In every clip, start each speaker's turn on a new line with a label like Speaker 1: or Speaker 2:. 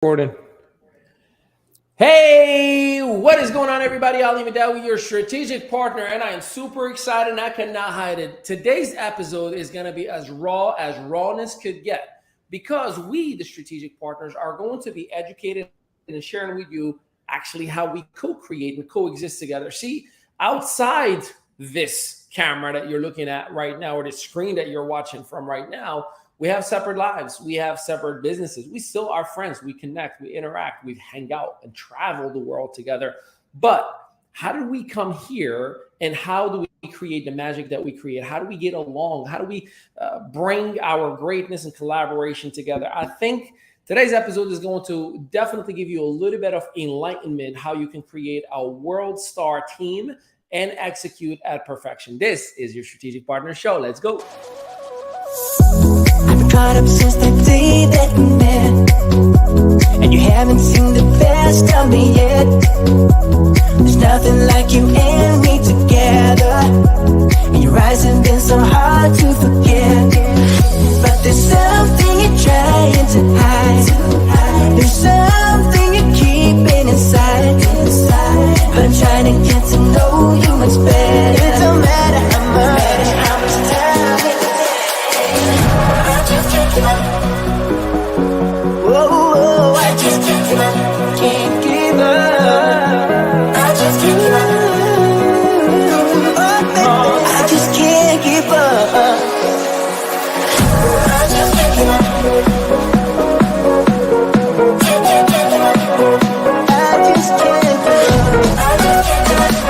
Speaker 1: Gordon. Hey, what is going on, everybody? Ali Madawi, your strategic partner, and I am super excited and I cannot hide it. Today's episode is going to be as raw as rawness could get because we, the strategic partners, are going to be educated and sharing with you actually how we co-create and coexist together. See, outside this camera that you're looking at right now or the screen that you're watching from right now, we have separate lives. We have separate businesses. We still are friends. We connect, we interact, we hang out and travel the world together. But how do we come here and how do we create the magic that we create? How do we get along? How do we bring our greatness and collaboration together? I think today's episode is going to definitely give you a little bit of enlightenment how you can create a world star team and execute at perfection. This is your Strategic Partner Show. Let's go.
Speaker 2: Caught up since the day that we met, and you haven't seen the best of me yet. There's nothing like you and me together, and your eyes have been so hard to forget. But there's something you're trying to hide. There's something you're keeping inside. But I'm trying to get to know you much better. It don't matter how much time it takes. Whoa, I just can't give up. Can't give up. I just can't give up. Oh, I just can't give up. I just can't give up. Can't give up. I just can't give up. I just can't give up.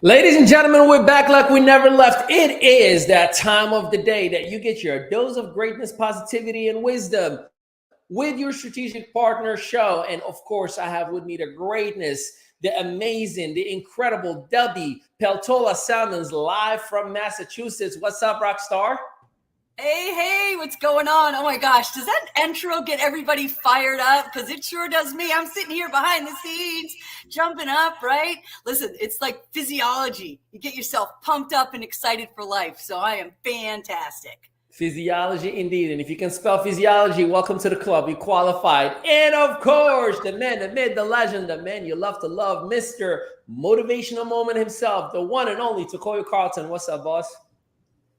Speaker 1: Ladies and gentlemen, we're back like we never left. It is that time of the day that you get your dose of greatness, positivity, and wisdom with your Strategic Partner Show. And of course, I have with me the greatness, the amazing, the incredible Debbie Peltola Salmons live from Massachusetts. What's up, Rockstar?
Speaker 3: Hey, what's going on? Oh my gosh, does that intro get everybody fired up? Because it sure does me. I'm sitting here behind the scenes, jumping up, right? Listen, it's like physiology. You get yourself pumped up and excited for life. So I am fantastic.
Speaker 1: Physiology indeed. And if you can spell physiology, welcome to the club. You qualified. And of course, the man, the myth, the legend, the man you love to love, Mr. Motivational Moment himself, the one and only Takoya Carlton. What's up, boss?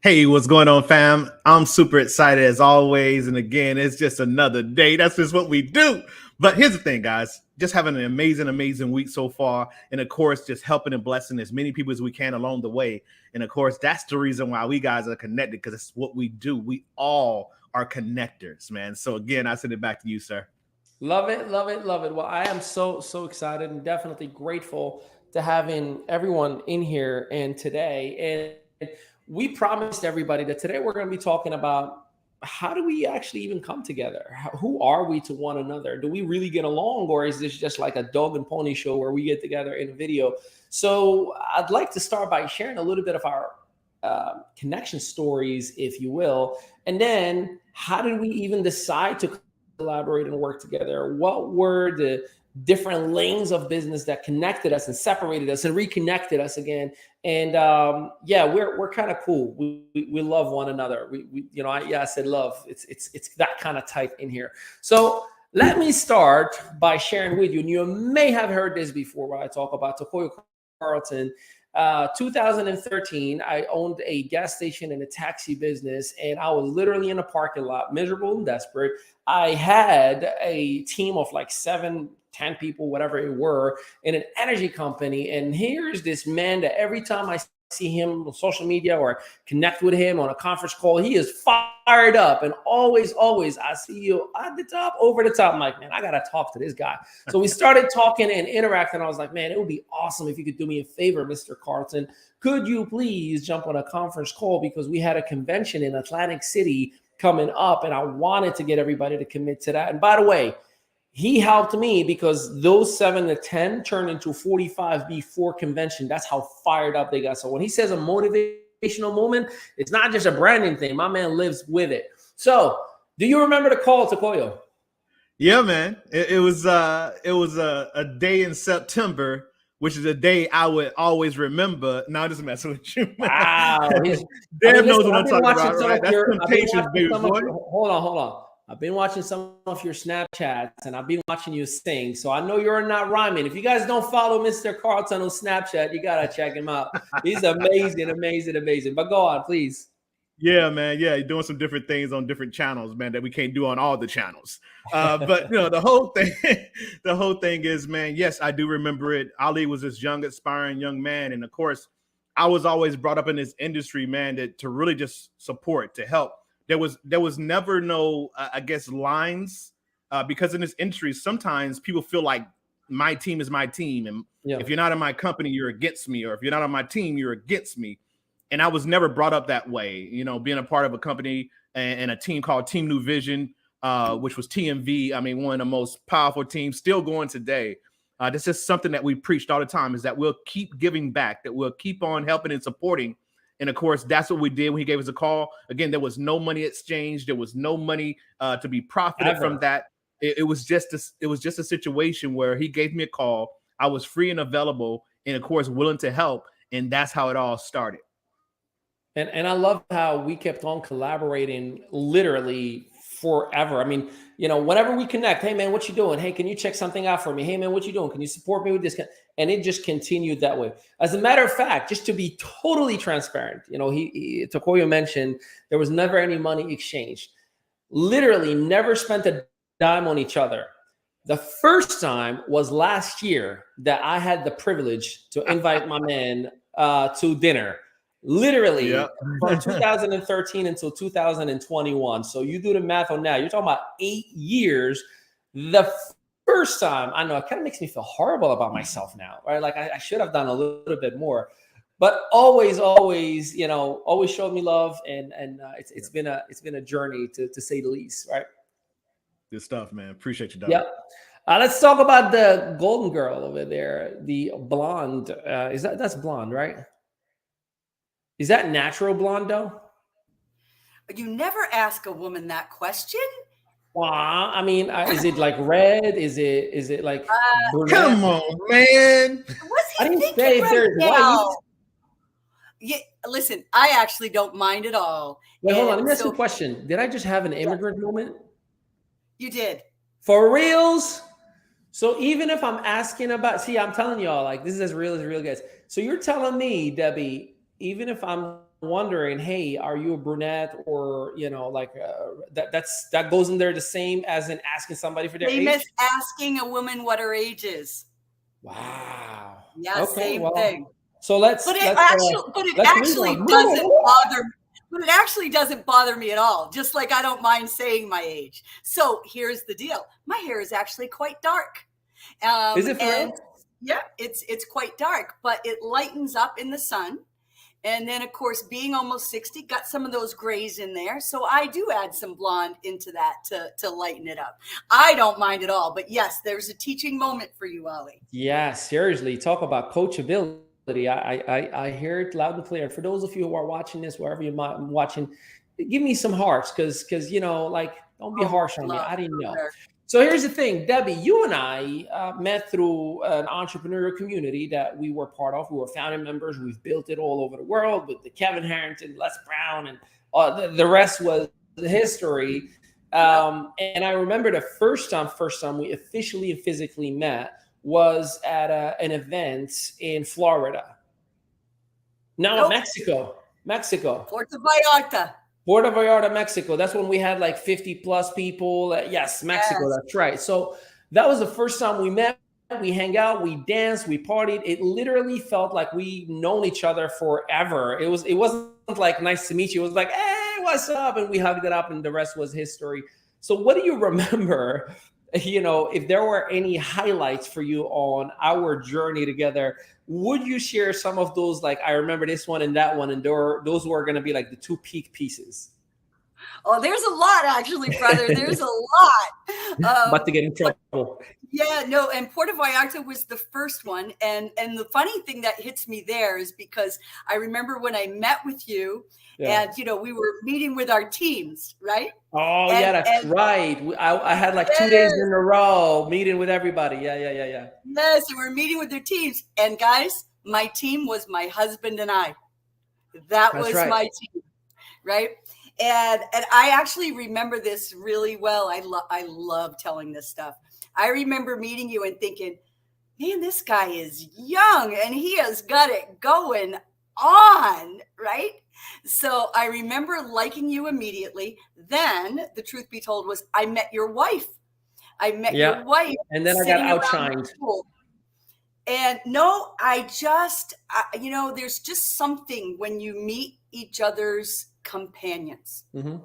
Speaker 4: Hey, what's going on, fam? I'm super excited as always. And again, it's just another day. That's just what we do. But here's the thing, guys. Just having an amazing week so far. And of course, just helping and blessing as many people as we can along the way. And of course, that's the reason why we guys are connected, because it's what we do. We all are connectors, man. So again, I send it back to you, sir.
Speaker 1: Love it. Well, I am so excited and definitely grateful to having everyone in here and today. And we promised everybody that today we're going to be talking about how do we actually even come together? Who are we to one another? Do we really get along, or is this just like a dog and pony show where we get together in a video? So I'd like to start by sharing a little bit of our connection stories, if you will. And then how did we even decide to collaborate and work together? What were the different lanes of business that connected us and separated us and reconnected us again? And we're kind of cool. We love one another. I said love. It's that kind of type in here. So let me start by sharing with you, and you may have heard this before when I talk about Takoya Carlton. 2013, I owned a gas station and a taxi business, and I was literally in a parking lot, miserable and desperate. I had a team of like 7-10 people, whatever it were, in an energy company. And here's this man that every time I see him on social media or connect with him on a conference call, he is fired up. And always, I see you at the top, over the top. I'm like, man, I got to talk to this guy. So we started talking and interacting. I was like, man, it would be awesome if you could do me a favor, Mr. Carlton. Could you please jump on a conference call? Because we had a convention in Atlantic City coming up, and I wanted to get everybody to commit to that. And by the way, he helped me because those 7 to 10 turned into 45 before convention. That's how fired up they got. So when he says a motivational moment, it's not just a branding thing. My man lives with it. So do you remember the call, Takoya?
Speaker 4: Yeah, man. It was a day in September which is a day I would always remember. Now just messing with you, man.
Speaker 1: Wow.
Speaker 4: Damn knows what I'm talking about, right? That's Temptations, baby boy.
Speaker 1: Hold on. I've been watching some of your Snapchats and I've been watching you sing. So I know you're not rhyming. If you guys don't follow Mr. Carlton on Snapchat, you got to check him out. He's amazing. But go on, please.
Speaker 4: Yeah, man. Yeah, you're doing some different things on different channels, man, that we can't do on all the channels. But the whole thing is, man, yes, I do remember it. Ali was this young, aspiring young man. And of course, I was always brought up in this industry, man, to really just support, to help. There was never no, I guess, lines, because in this industry, sometimes people feel like my team is my team. And if you're not in my company, you're against me. Or if you're not on my team, you're against me. And I was never brought up that way, being a part of a company and a team called Team New Vision, which was TMV. I mean, one of the most powerful teams still going today. This is something that we preached all the time, is that we'll keep giving back, that we'll keep on helping and supporting. And of course, that's what we did when he gave us a call. Again, there was no money exchanged. There was no money to be profited from that. It was just a situation where he gave me a call. I was free and available, and of course, willing to help. And that's how it all started.
Speaker 1: And I love how we kept on collaborating literally forever. I mean, whenever we connect, hey man, what you doing? Hey, can you check something out for me? Hey man, what you doing? Can you support me with this? And it just continued that way. As a matter of fact, just to be totally transparent, Tokoyo mentioned there was never any money exchanged. Literally never spent a dime on each other. The first time was last year that I had the privilege to invite my man to dinner. Literally from 2013 until 2021. So you do the math on that. You're talking about 8 years. The first time, I know it kind of makes me feel horrible about myself now, right? Like I should have done a little bit more, but always showed me love, and it's been a journey to say the least, right?
Speaker 4: Good stuff, man. Appreciate you, dog.
Speaker 1: Yeah. Let's talk about the golden girl over there, the blonde. That's blonde, right? Is that natural blonde though?
Speaker 3: You never ask a woman that question.
Speaker 1: I mean, is it like red? Is it like brunette?
Speaker 4: Come on, man.
Speaker 1: I didn't say if there's white.
Speaker 3: Yeah, listen, I actually don't mind at all.
Speaker 1: Wait, hold on. Let me ask you a question. Did I just have an immigrant moment?
Speaker 3: You did.
Speaker 1: For reals? So even if I'm asking about, I'm telling y'all, like, this is as real, guys. So you're telling me, Debbie, even if I'm wondering, hey, are you a brunette, or that goes in there the same as in asking somebody for their age?
Speaker 3: Same as asking a woman what her age is.
Speaker 1: Wow.
Speaker 3: Yeah, okay, same thing.
Speaker 1: So But it
Speaker 3: actually doesn't bother me at all. Just like I don't mind saying my age. So here's the deal: my hair is actually quite dark.
Speaker 1: Is it for real?
Speaker 3: Yeah, it's quite dark, but it lightens up in the sun. And then, of course, being almost 60, got some of those grays in there. So I do add some blonde into that to lighten it up. I don't mind at all. But yes, there's a teaching moment for you, Ali.
Speaker 1: Yeah, seriously. Talk about coachability. I hear it loud and clear. For those of you who are watching this, wherever you're watching, give me some hearts, because don't be harsh on me. I didn't know. So here's the thing, Debbie, you and I met through an entrepreneurial community that we were part of. We were founding members. We've built it all over the world with the Kevin Harrington, Les Brown, and the rest was history. And I remember the first time we officially and physically met was at an event in Florida. No, Mexico.
Speaker 3: Puerto Vallarta.
Speaker 1: Puerto Vallarta, Mexico. That's when we had like 50 plus people. Yes, Mexico. Yes. That's right. So that was the first time we met. We hang out, we danced, we partied. It literally felt like we known each other forever. It wasn't like nice to meet you. It was like, hey, what's up? And we hugged it up, and the rest was history. So what do you remember? If there were any highlights for you on our journey together, would you share some of those? Like, I remember this one and that one, and those were going to be like the two peak pieces.
Speaker 3: Oh, there's a lot, actually, brother. There's a lot.
Speaker 1: About to get in trouble.
Speaker 3: Yeah, no, and Puerto Vallarta was the first one. And the funny thing that hits me there is because I remember when I met with you
Speaker 1: Yeah.
Speaker 3: and, we were meeting with our teams, right?
Speaker 1: Oh, yeah, that's
Speaker 3: And
Speaker 1: right. I had like 2 days
Speaker 3: yes,
Speaker 1: in a row meeting with everybody. Yeah.
Speaker 3: yes, and we're meeting with their teams. And guys, my team was my husband and I. That
Speaker 1: That's
Speaker 3: was
Speaker 1: right.
Speaker 3: my team, right? And I actually remember this really well. I love telling this stuff. I remember meeting you and thinking, man, this guy is young and he has got it going on, right? So I remember liking you immediately. Then the truth be told was I met your wife. I met your
Speaker 1: Yeah.
Speaker 3: wife
Speaker 1: And then I got
Speaker 3: sitting around the
Speaker 1: outshined.
Speaker 3: pool. And no, there's just something when you meet each other's companions,
Speaker 1: Hmm.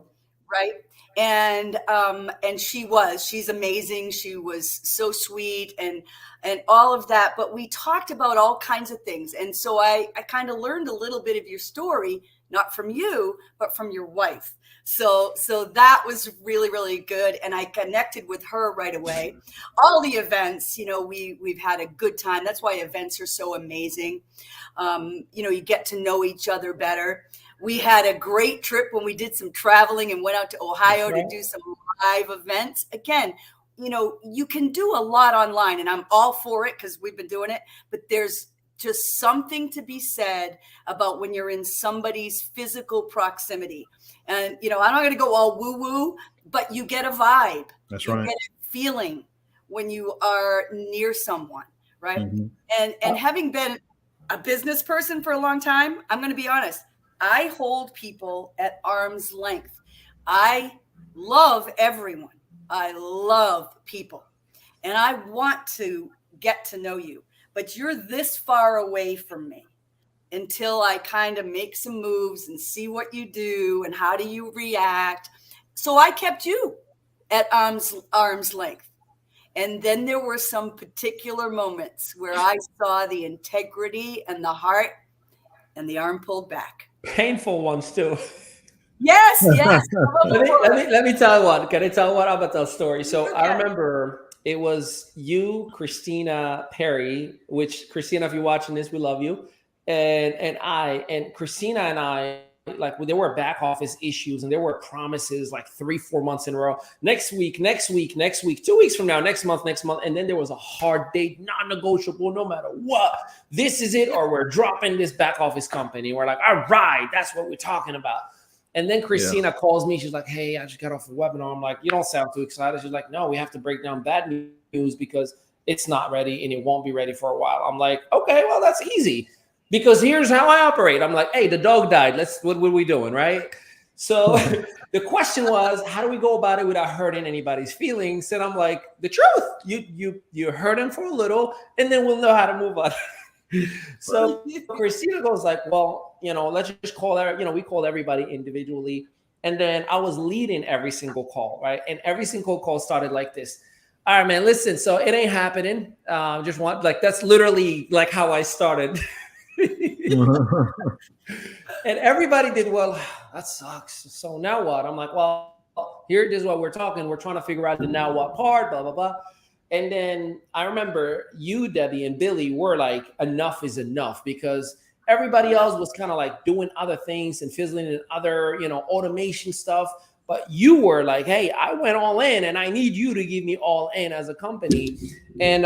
Speaker 3: right? And she's amazing. She was so sweet and all of that. But we talked about all kinds of things. And so I kind of learned a little bit of your story, not from you, but from your wife. So that was really, really good. And I connected with her right away. All the events, we've had a good time. That's why events are so amazing. You get to know each other better. We had a great trip when we did some traveling and went out to Ohio to do some live events. Again, you can do a lot online and I'm all for it because we've been doing it, but there's just something to be said about when you're in somebody's physical proximity. And, I'm not going to go all woo woo, but you get a vibe.
Speaker 4: That's
Speaker 3: You
Speaker 4: right.
Speaker 3: get a feeling when you are near someone, right?
Speaker 4: Mhm.
Speaker 3: And having been a business person for a long time, I'm going to be honest. I hold people at arm's length. I love everyone. I love people. And I want to get to know you. But you're this far away from me until I kind of make some moves and see what you do and how do you react. So I kept you at arm's length. And then there were some particular moments where I saw the integrity and the heart and the arm pulled back.
Speaker 1: Painful ones too.
Speaker 3: Yes.
Speaker 1: Let me tell you one. Can I tell one? I'm about to tell a story. So I
Speaker 3: Okay.
Speaker 1: remember it was you, Christina Perry, which Christina, if you're watching this, we love you. And Christina and I, like there were back office issues and there were promises like 3-4 months in a row. Next week, 2 weeks from now, next month. And then there was a hard date, non-negotiable, no matter what. This is it, or we're dropping this back office company. We're like, all right, that's what we're talking about. And then Christina calls me. She's like, hey, I just got off a webinar. I'm like, you don't sound too excited. She's like, no, we have to break down bad news because it's not ready and it won't be ready for a while. I'm like, okay, well, that's easy. Because here's how I operate. I'm like, hey, the dog died. What are we doing, right? So the question was, how do we go about it without hurting anybody's feelings? And I'm like, the truth. You hurt him for a little, and then we'll know how to move on. So Christina goes like, well, let's just call we called everybody individually. And then I was leading every single call, right? And every single call started like this. All right, man, listen, so it ain't happening. That's literally like how I started. And everybody did, well, that sucks. So now what? I'm like, well, here it is what we're talking. We're trying to figure out the now what part, blah, blah, blah. And then I remember you, Debbie, and Billy were like, enough is enough, because everybody else was kind of like doing other things and fizzling in other, automation stuff. But you were like, hey, I went all in and I need you to give me all in as a company. And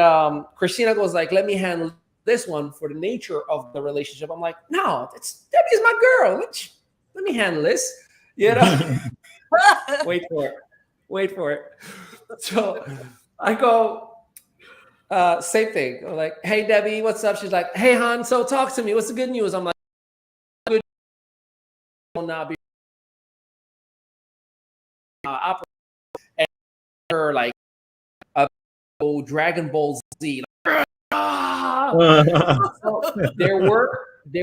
Speaker 1: Christina goes like, let me handle this one for the nature of the relationship. I'm like, no, Debbie's my girl. Let me handle this. Wait for it. So I go, same thing. I'm like, hey, Debbie, what's up? She's like, hey, hon, so talk to me. What's the good news? I'm like, good will not be operating. And her like a Dragon Ball Z. So there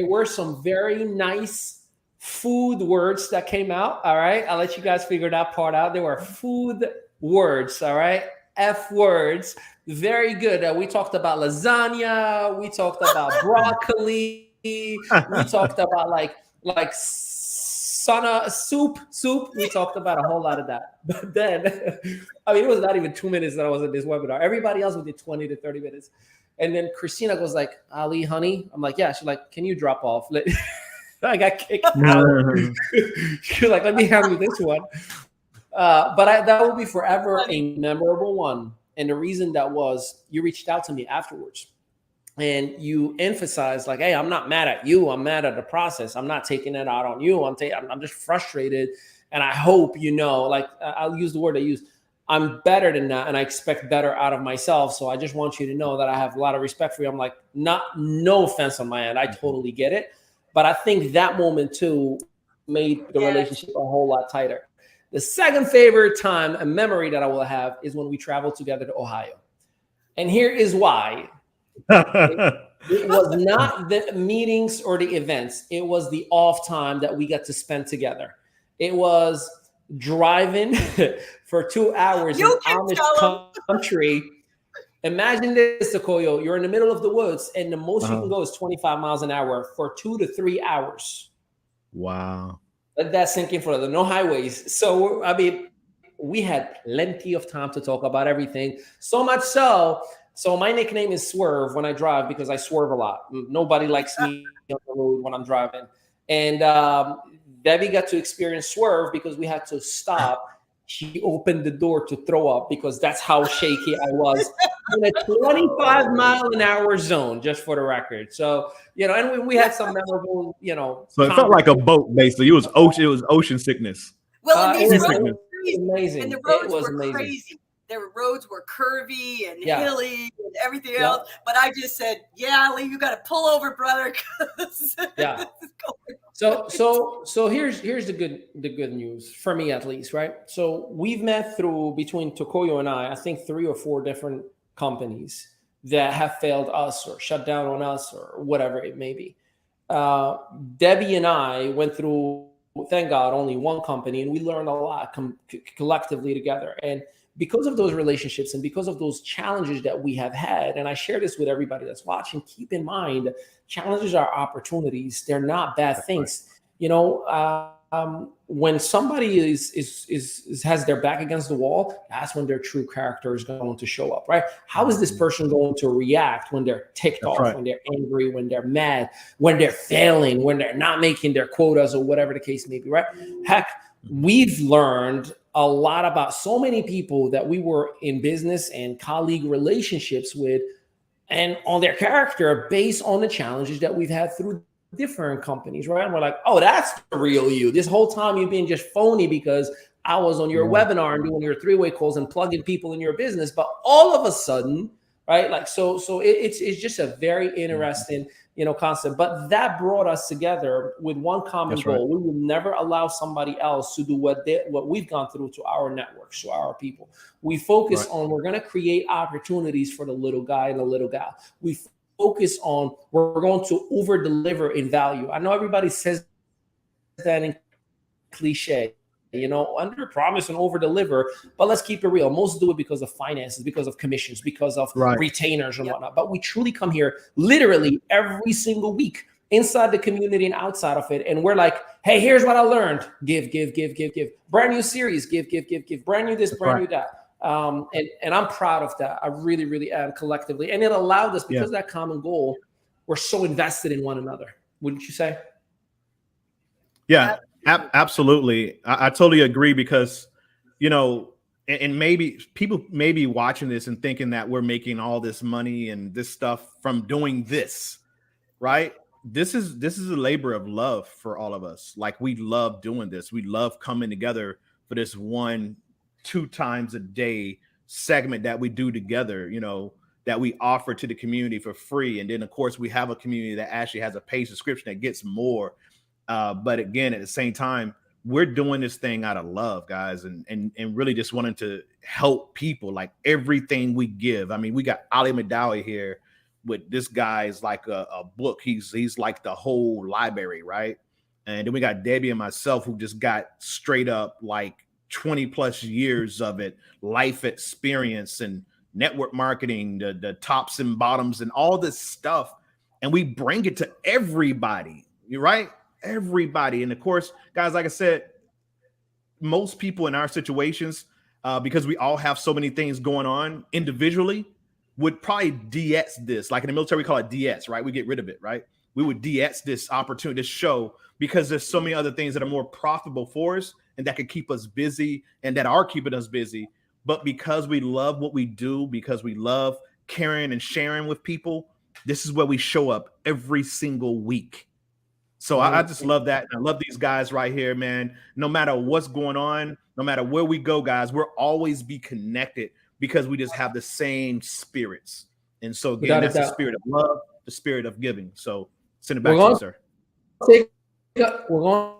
Speaker 1: were some very nice food words that came out. All right, I'll let you guys figure that part out. There were food words. All right, F words. Very good. We talked about lasagna. We talked about broccoli. We talked about like Sana soup. We talked about a whole lot of that. But then, I mean, it was not even 2 minutes that I was in this webinar. Everybody else did 20 to 30 minutes. And then Christina goes like, Ali, honey. I'm like, yeah. She's like, can you drop off? I got kicked out. She's like, let me handle this one. But that will be forever a memorable one. And the reason that was, you reached out to me afterwards and you emphasized like, hey, I'm not mad at you. I'm mad at the process. I'm not taking it out on you. I'm just frustrated. And I hope, like I'll use the word I use. I'm better than that. And I expect better out of myself. So I just want you to know that I have a lot of respect for you. I'm like, no offense on my end. I totally get it. But I think that moment too made the relationship a whole lot tighter. The second favorite time, a memory that I will have, is when we traveled together to Ohio. And here is why. It was not the meetings or the events. It was the off time that we got to spend together. It was driving for 2 hours in Amish country. Imagine this, Sequoia. You're in the middle of the woods, and the most you can go is 25 miles an hour for 2 to 3 hours.
Speaker 4: Wow.
Speaker 1: Let that sink in for the no highways. So, I mean, we had plenty of time to talk about everything. So much so my nickname is Swerve when I drive because I swerve a lot. Nobody likes me on the road when I'm driving. And Debbie got to experience Swerve because we had to stop. She opened the door to throw up because that's how shaky I was in a 25-mile-an-hour zone, just for the record. So, and we had some memorable,
Speaker 4: So it felt like a boat, basically. It was ocean sickness.
Speaker 3: Well, and these roads
Speaker 1: were amazing.
Speaker 3: And the roads were crazy. The roads were curvy and hilly and everything else. But I just said, Ali, you got to pull over, brother.
Speaker 1: Yeah. So here's the good news for me, at least, right? So we've met between Tokoyo and I think 3 or 4 different companies that have failed us or shut down on us or whatever it may be. Debbie and I went through, thank God, only one company, and we learned a lot collectively together. And because of those relationships and because of those challenges that we have had, and I share this with everybody that's watching, keep in mind, challenges are opportunities. They're not bad things. When somebody has their back against the wall, that's when their true character is going to show up, right? How is this person going to react when they're ticked off, when they're angry, when they're mad, when they're failing, when they're not making their quotas or whatever the case may be, right? Heck, we've learned a lot about so many people that we were in business and colleague relationships with, and on their character based on the challenges that we've had through different companies, right? And we're like, oh, that's the real you. This whole time you've been just phony because I was on your webinar and doing your 3-way calls and plugging people in your business. But all of a sudden, right? Like, so it's just a very interesting, concept. But that brought us together with one common goal. We will never allow somebody else to do what we've gone through to our networks, to our people. We focus on, we're going to create opportunities for the little guy and the little gal. We focus on, we're going to over deliver in value. I know everybody says that in cliche, under promise and over deliver, but let's keep it real. Most do it because of finances, because of commissions, because of retainers and whatnot. But we truly come here literally every single week inside the community and outside of it. And we're like, hey, here's what I learned. Give. Brand new series, give. Brand new this, brand new that. And I'm proud of that. I really, really am, collectively. And it allowed us, because of that common goal, we're so invested in one another. Wouldn't you say?
Speaker 4: Yeah, absolutely. I totally agree, because, and maybe people may be watching this and thinking that we're making all this money and this stuff from doing this, right? This is a labor of love for all of us. Like, we love doing this. We love coming together for this 1-2 times a day segment that we do together, that we offer to the community for free. And then, of course, we have a community that actually has a paid subscription that gets more. But again, at the same time, we're doing this thing out of love, guys, and really just wanting to help people. Like, everything we give. I mean, we got Ali Madawi here with this guy's like a book. He's like the whole library, right? And then we got Debbie and myself, who just got straight up like 20 plus years of it, life experience and network marketing, the tops and bottoms and all this stuff. And we bring it to everybody, right? everybody. And of course, guys, like I said, most people in our situations, because we all have so many things going on individually, would probably DS this. Like in the military, we call it DS, right? We get rid of it, right? We would DS this opportunity, this show, because there's so many other things that are more profitable for us and that could keep us busy and that are keeping us busy. But because we love what we do, because we love caring and sharing with people, this is where we show up every single week. So I just love that. And I love these guys right here, man. No matter what's going on, no matter where we go, guys, we'll always be connected because we just have the same spirits. And so again, that's the spirit of love, the spirit of giving. So send it back to you, sir.
Speaker 1: We're going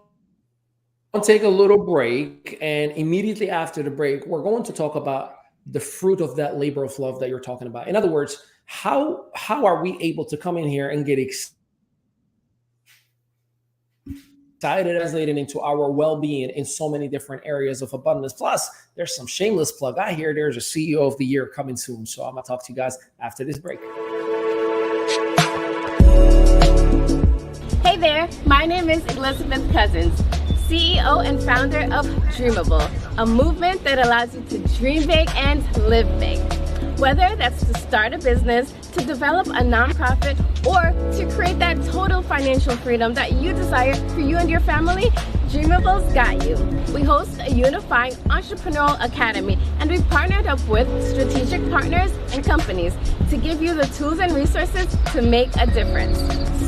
Speaker 1: to take a little break. And immediately after the break, we're going to talk about the fruit of that labor of love that you're talking about. In other words, how are we able to come in here and get excited, translated into our well-being in so many different areas of abundance? Plus, there's some shameless plug. I hear there's a CEO of the year coming soon. So I'm going to talk to you guys after this break.
Speaker 5: Hey there, my name is Elizabeth Cousins, CEO and founder of Dreamable, a movement that allows you to dream big and live big. Whether that's to start a business, to develop a nonprofit, or to create that total financial freedom that you desire for you and your family, Dreamable's got you. We host a unifying entrepreneurial academy, and we partnered up with strategic partners and companies to give you the tools and resources to make a difference.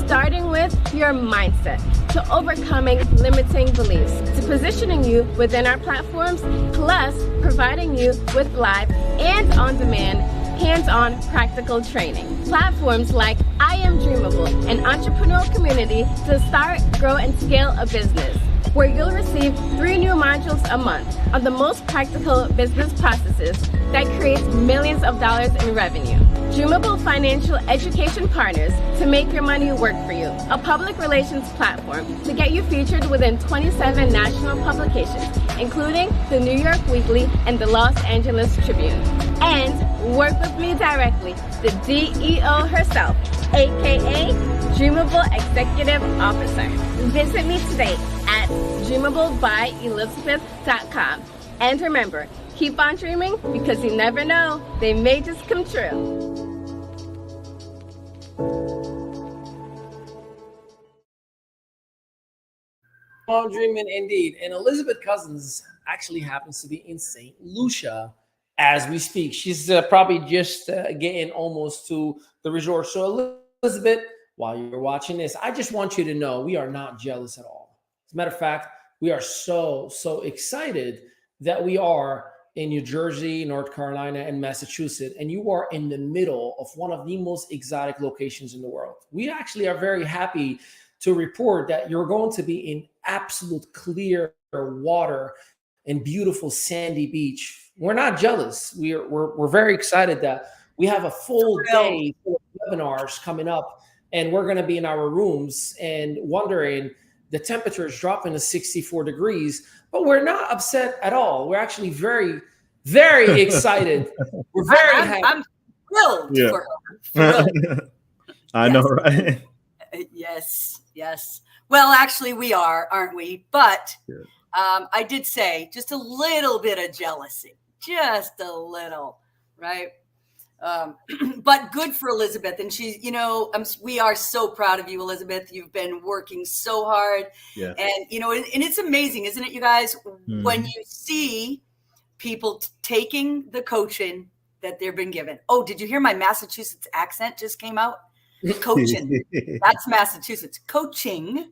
Speaker 5: Starting with your mindset, to overcoming limiting beliefs, to positioning you within our platforms, plus providing you with live and on-demand hands-on practical training. Platforms like I Am Dreamable, an entrepreneurial community to start, grow, and scale a business, where you'll receive 3 new modules a month on the most practical business processes that creates millions of dollars in revenue. Dreamable Financial Education Partners to make your money work for you, a public relations platform to get you featured within 27 national publications, including the New York Weekly and the Los Angeles Tribune. And work with me directly, the DEO herself, aka Dreamable Executive Officer. Visit me today at dreamablebyelizabeth.com. And remember, keep on dreaming because you never know, they may just come true.
Speaker 1: On dreaming indeed. And Elizabeth Cousins actually happens to be in St. Lucia as we speak. She's probably just getting almost to the resort. So Elizabeth, while you're watching this, I just want you to know we are not jealous at all. As a matter of fact, we are so excited that we are in New Jersey, North Carolina, and Massachusetts, and you are in the middle of one of the most exotic locations in the world. We actually are very happy to report that you're going to be in absolute clear water and beautiful sandy beach. We're not jealous. We're very excited that we have a full day of webinars coming up, and we're going to be in our rooms and wondering, the temperature is dropping to 64 degrees, but we're not upset at all. We're actually very, very excited. We're very happy.
Speaker 3: I'm thrilled for her. Thrilled.
Speaker 4: I know, right?
Speaker 3: Yes. Well, actually, we are, aren't we? But I did say just a little bit of jealousy, just a little, right? But good for Elizabeth. And she's, we are so proud of you, Elizabeth. You've been working so hard.
Speaker 4: Yeah.
Speaker 3: And, and it's amazing, isn't it, you guys, when you see people taking the coaching that they've been given. Oh, did you hear my Massachusetts accent just came out? Coaching. That's Massachusetts. Coaching.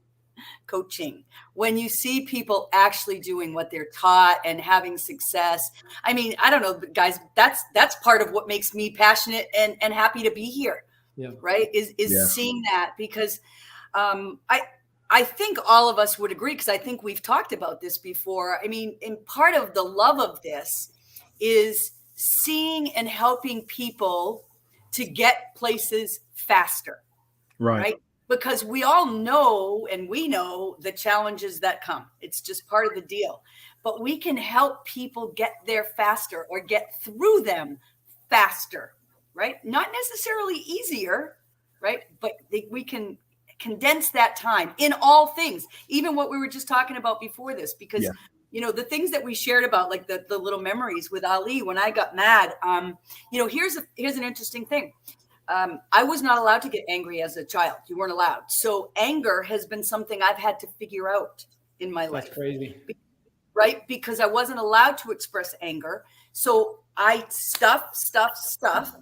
Speaker 3: When you see people actually doing what they're taught and having success. I mean, I don't know, guys, that's part of what makes me passionate and happy to be here. Yeah. Right. Is seeing that, because I think all of us would agree, because I think we've talked about this before. I mean, and part of the love of this is seeing and helping people to get places faster. Right. Because we all know, and we know the challenges that come. It's just part of the deal. But we can help people get there faster or get through them faster, right? Not necessarily easier, right? But we can condense that time in all things, even what we were just talking about before this, because the things that we shared about, like the little memories with Ali when I got mad. Here's an interesting thing. I was not allowed to get angry as a child. You weren't allowed. So anger has been something I've had to figure out in my life.
Speaker 1: That's crazy.
Speaker 3: Right? Because I wasn't allowed to express anger. So I stuff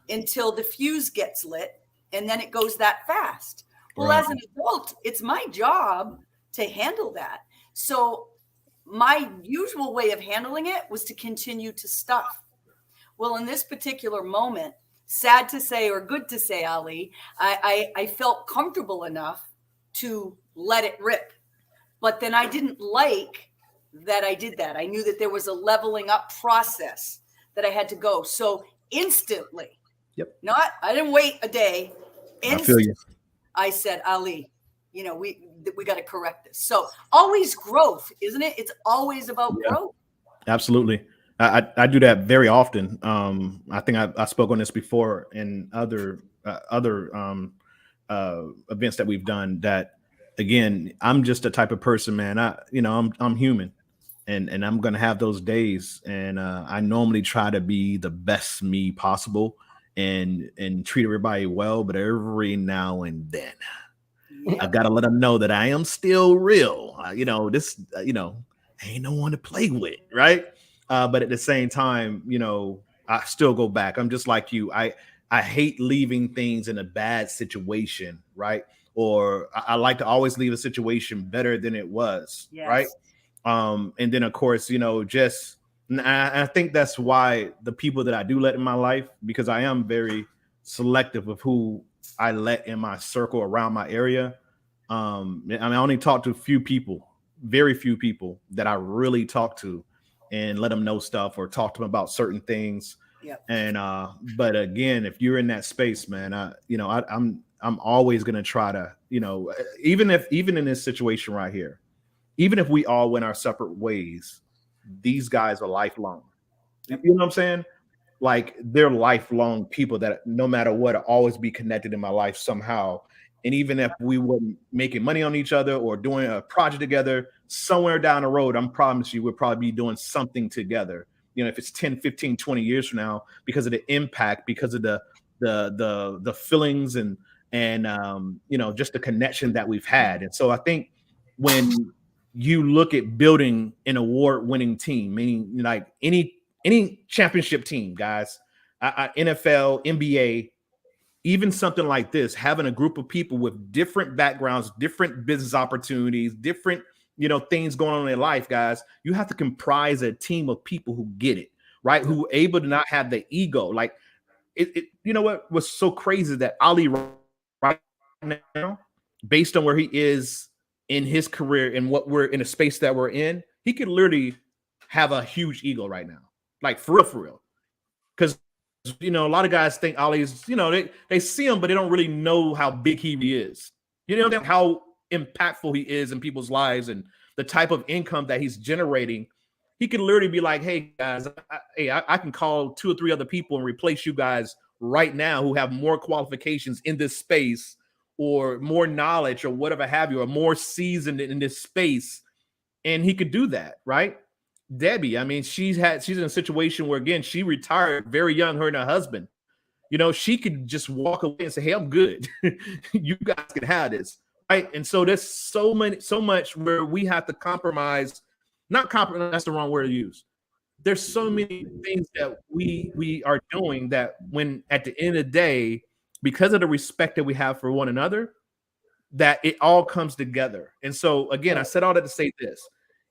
Speaker 3: until the fuse gets lit, and then it goes that fast. Well, as an adult, it's my job to handle that. So my usual way of handling it was to continue to stuff. Well, in this particular moment, sad to say or good to say, Ali, I felt comfortable enough to let it rip. But then I didn't like that I did that. I knew that there was a leveling up process that I had to go. So instantly, I didn't wait a day.
Speaker 4: I feel you.
Speaker 3: I said, Ali, we got to correct this. So always growth, isn't it? It's always about growth. Absolutely.
Speaker 4: I do that very often. I think I spoke on this before in other events that we've done. That again, I'm just a type of person, man. I'm human, and I'm gonna have those days. And I normally try to be the best me possible and treat everybody well. But every now and then, I gotta let them know that I am still real. I ain't no one to play with, right? But at the same time, I still go back. I'm just like you. I hate leaving things in a bad situation, right? Or I like to always leave a situation better than it was, right? And then, of course, I think that's why the people that I do let in my life, because I am very selective of who I let in my circle around my area. I only talk to a few people, very few people that I really talk to and let them know stuff or talk to them about certain things. And but again, if you're in that space, man, I'm always gonna try to, even in this situation right here, even if we all went our separate ways, these guys are lifelong. You know what I'm saying? Like, they're lifelong people that no matter what, always be connected in my life somehow. And even if we weren't making money on each other or doing a project together, somewhere down the road, I'm promise you, we'll probably be doing something together. If it's 10, 15, 20 years from now, because of the impact, because of the feelings and just the connection that we've had. And so I think when you look at building an award-winning team, meaning like any championship team, guys, NFL, NBA, even something like this, having a group of people with different backgrounds, different business opportunities, different, things going on in their life, guys, you have to comprise a team of people who get it, right? Who are able to not have the ego. Like what was so crazy that Ali right now, based on where he is in his career and what we're in a space that we're in, he could literally have a huge ego right now. Like for real. Because a lot of guys think Ali's, they see him, but they don't really know how big he is. How impactful he is in people's lives and the type of income that he's generating. He could literally be like, hey, guys, I can call 2 or 3 other people and replace you guys right now who have more qualifications in this space or more knowledge or whatever have you, or more seasoned in this space. And he could do that, right? Debbie, I mean, she's in a situation where, again, she retired very young, her and her husband. She could just walk away and say, hey, I'm good. You guys can have this, right? And so there's so much where we have to compromise. Not compromise, that's the wrong word to use. There's so many things that we are doing that when at the end of the day, because of the respect that we have for one another, that it all comes together. And so, again, I said all that to say this.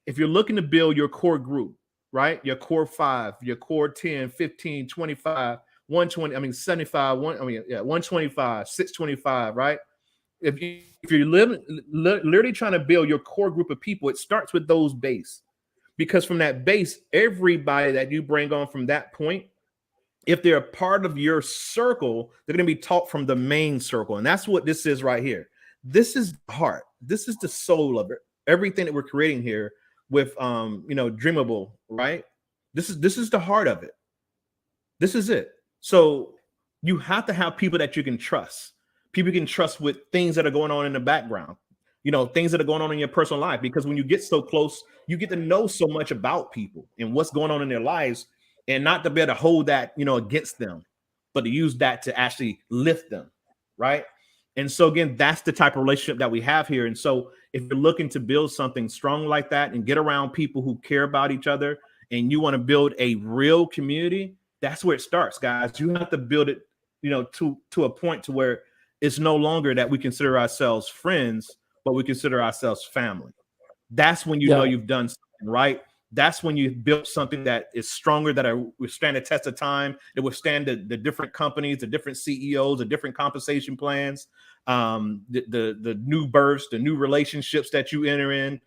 Speaker 4: If you're looking to build your core group, right? Your core 5, your core 10, 15, 25, 120, 75, 125, 625, right? If you're literally trying to build your core group of people, it starts with those base. Because from that base, everybody that you bring on from that point, if they're a part of your circle, they're going to be taught from the main circle. And that's what this is right here. This is the heart. This is the soul of it. Everything that we're creating here with Dreamable, right? This is the heart of it. This is it. So you have to have people that you can trust, People you can trust with things that are going on in the background, things that are going on in your personal life. Because when you get so close, you get to know so much about people and what's going on in their lives, and not to be able to hold that, against them, but to use that to actually lift them, right? And so again, that's the type of relationship that we have here. And so if you're looking to build something strong like that and get around people who care about each other, and you want to build a real community, that's where it starts, guys. You have to build it, to a point to where it's no longer that we consider ourselves friends, but we consider ourselves family. That's when know you've done something right. That's when you've built something that is stronger, that will withstand the test of time, that withstand the different companies, the different CEOs, the different compensation plans, the new bursts, the new relationships that you enter in,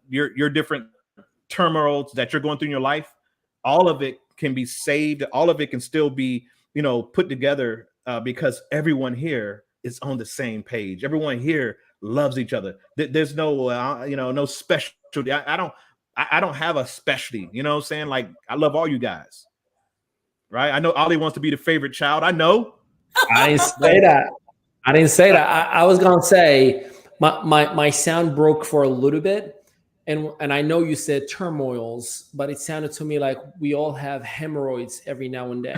Speaker 4: your different turmoils that you're going through in your life. All of it can be saved. All of it can still be, put together because everyone here is on the same page. Everyone here loves each other. There's no, no specialty. I don't have a specialty, you know what I'm saying? Like, I love all you guys, right? I know Ollie wants to be the favorite child. I know.
Speaker 1: I didn't say that. I was going to say my sound broke for a little bit. And I know you said turmoils, but it sounded to me like we all have hemorrhoids every now and then.